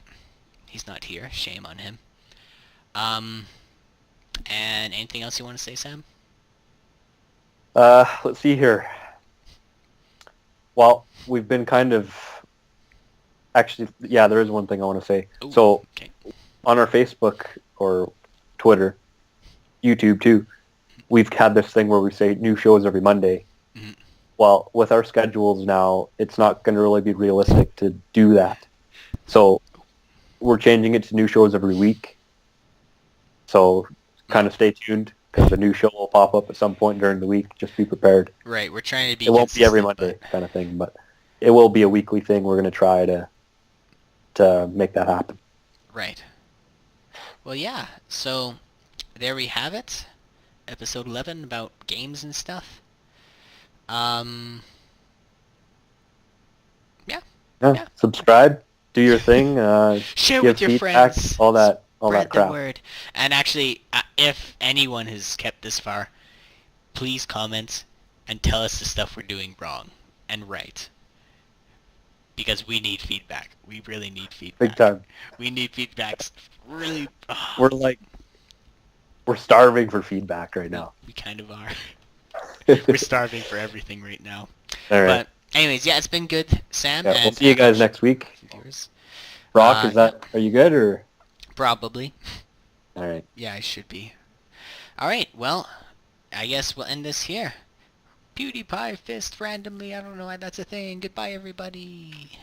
he's not here. Shame on him. And anything else you want to say, Sam? Let's see here. Well, we've been kind of... Actually, yeah, there is one thing I want to say. Ooh, so, okay. On our Facebook or Twitter, YouTube too, we've had this thing where we say new shows every Monday. Mm-hmm. Well, with our schedules now, it's not going to really be realistic to do that. So we're changing it to new shows every week. So kind of stay tuned, because a new show will pop up at some point during the week. Just be prepared. Right, we're trying to be It won't be every consistent, Monday kind of thing, but it will be a weekly thing. We're going to try to make that happen. Right. Well, yeah, so there we have it. Episode 11 about games and stuff. Yeah. Subscribe, do your thing, Share give with your feedback, friends. all that Spread crap. the word. And actually, if anyone has kept this far, please comment and tell us the stuff we're doing wrong and right. because we need feedback. We really need feedback. Big time. We need feedbacks. Really. We're starving for feedback right now. We kind of are. We're starving for everything right now. All right. But anyways, yeah, it's been good, Sam. Yeah, and we'll see you guys next week. Viewers. Brock, are you good or? Probably. All right. Yeah, I should be. All right. Well, I guess we'll end this here. PewDiePie fist randomly. I don't know why that's a thing. Goodbye, everybody.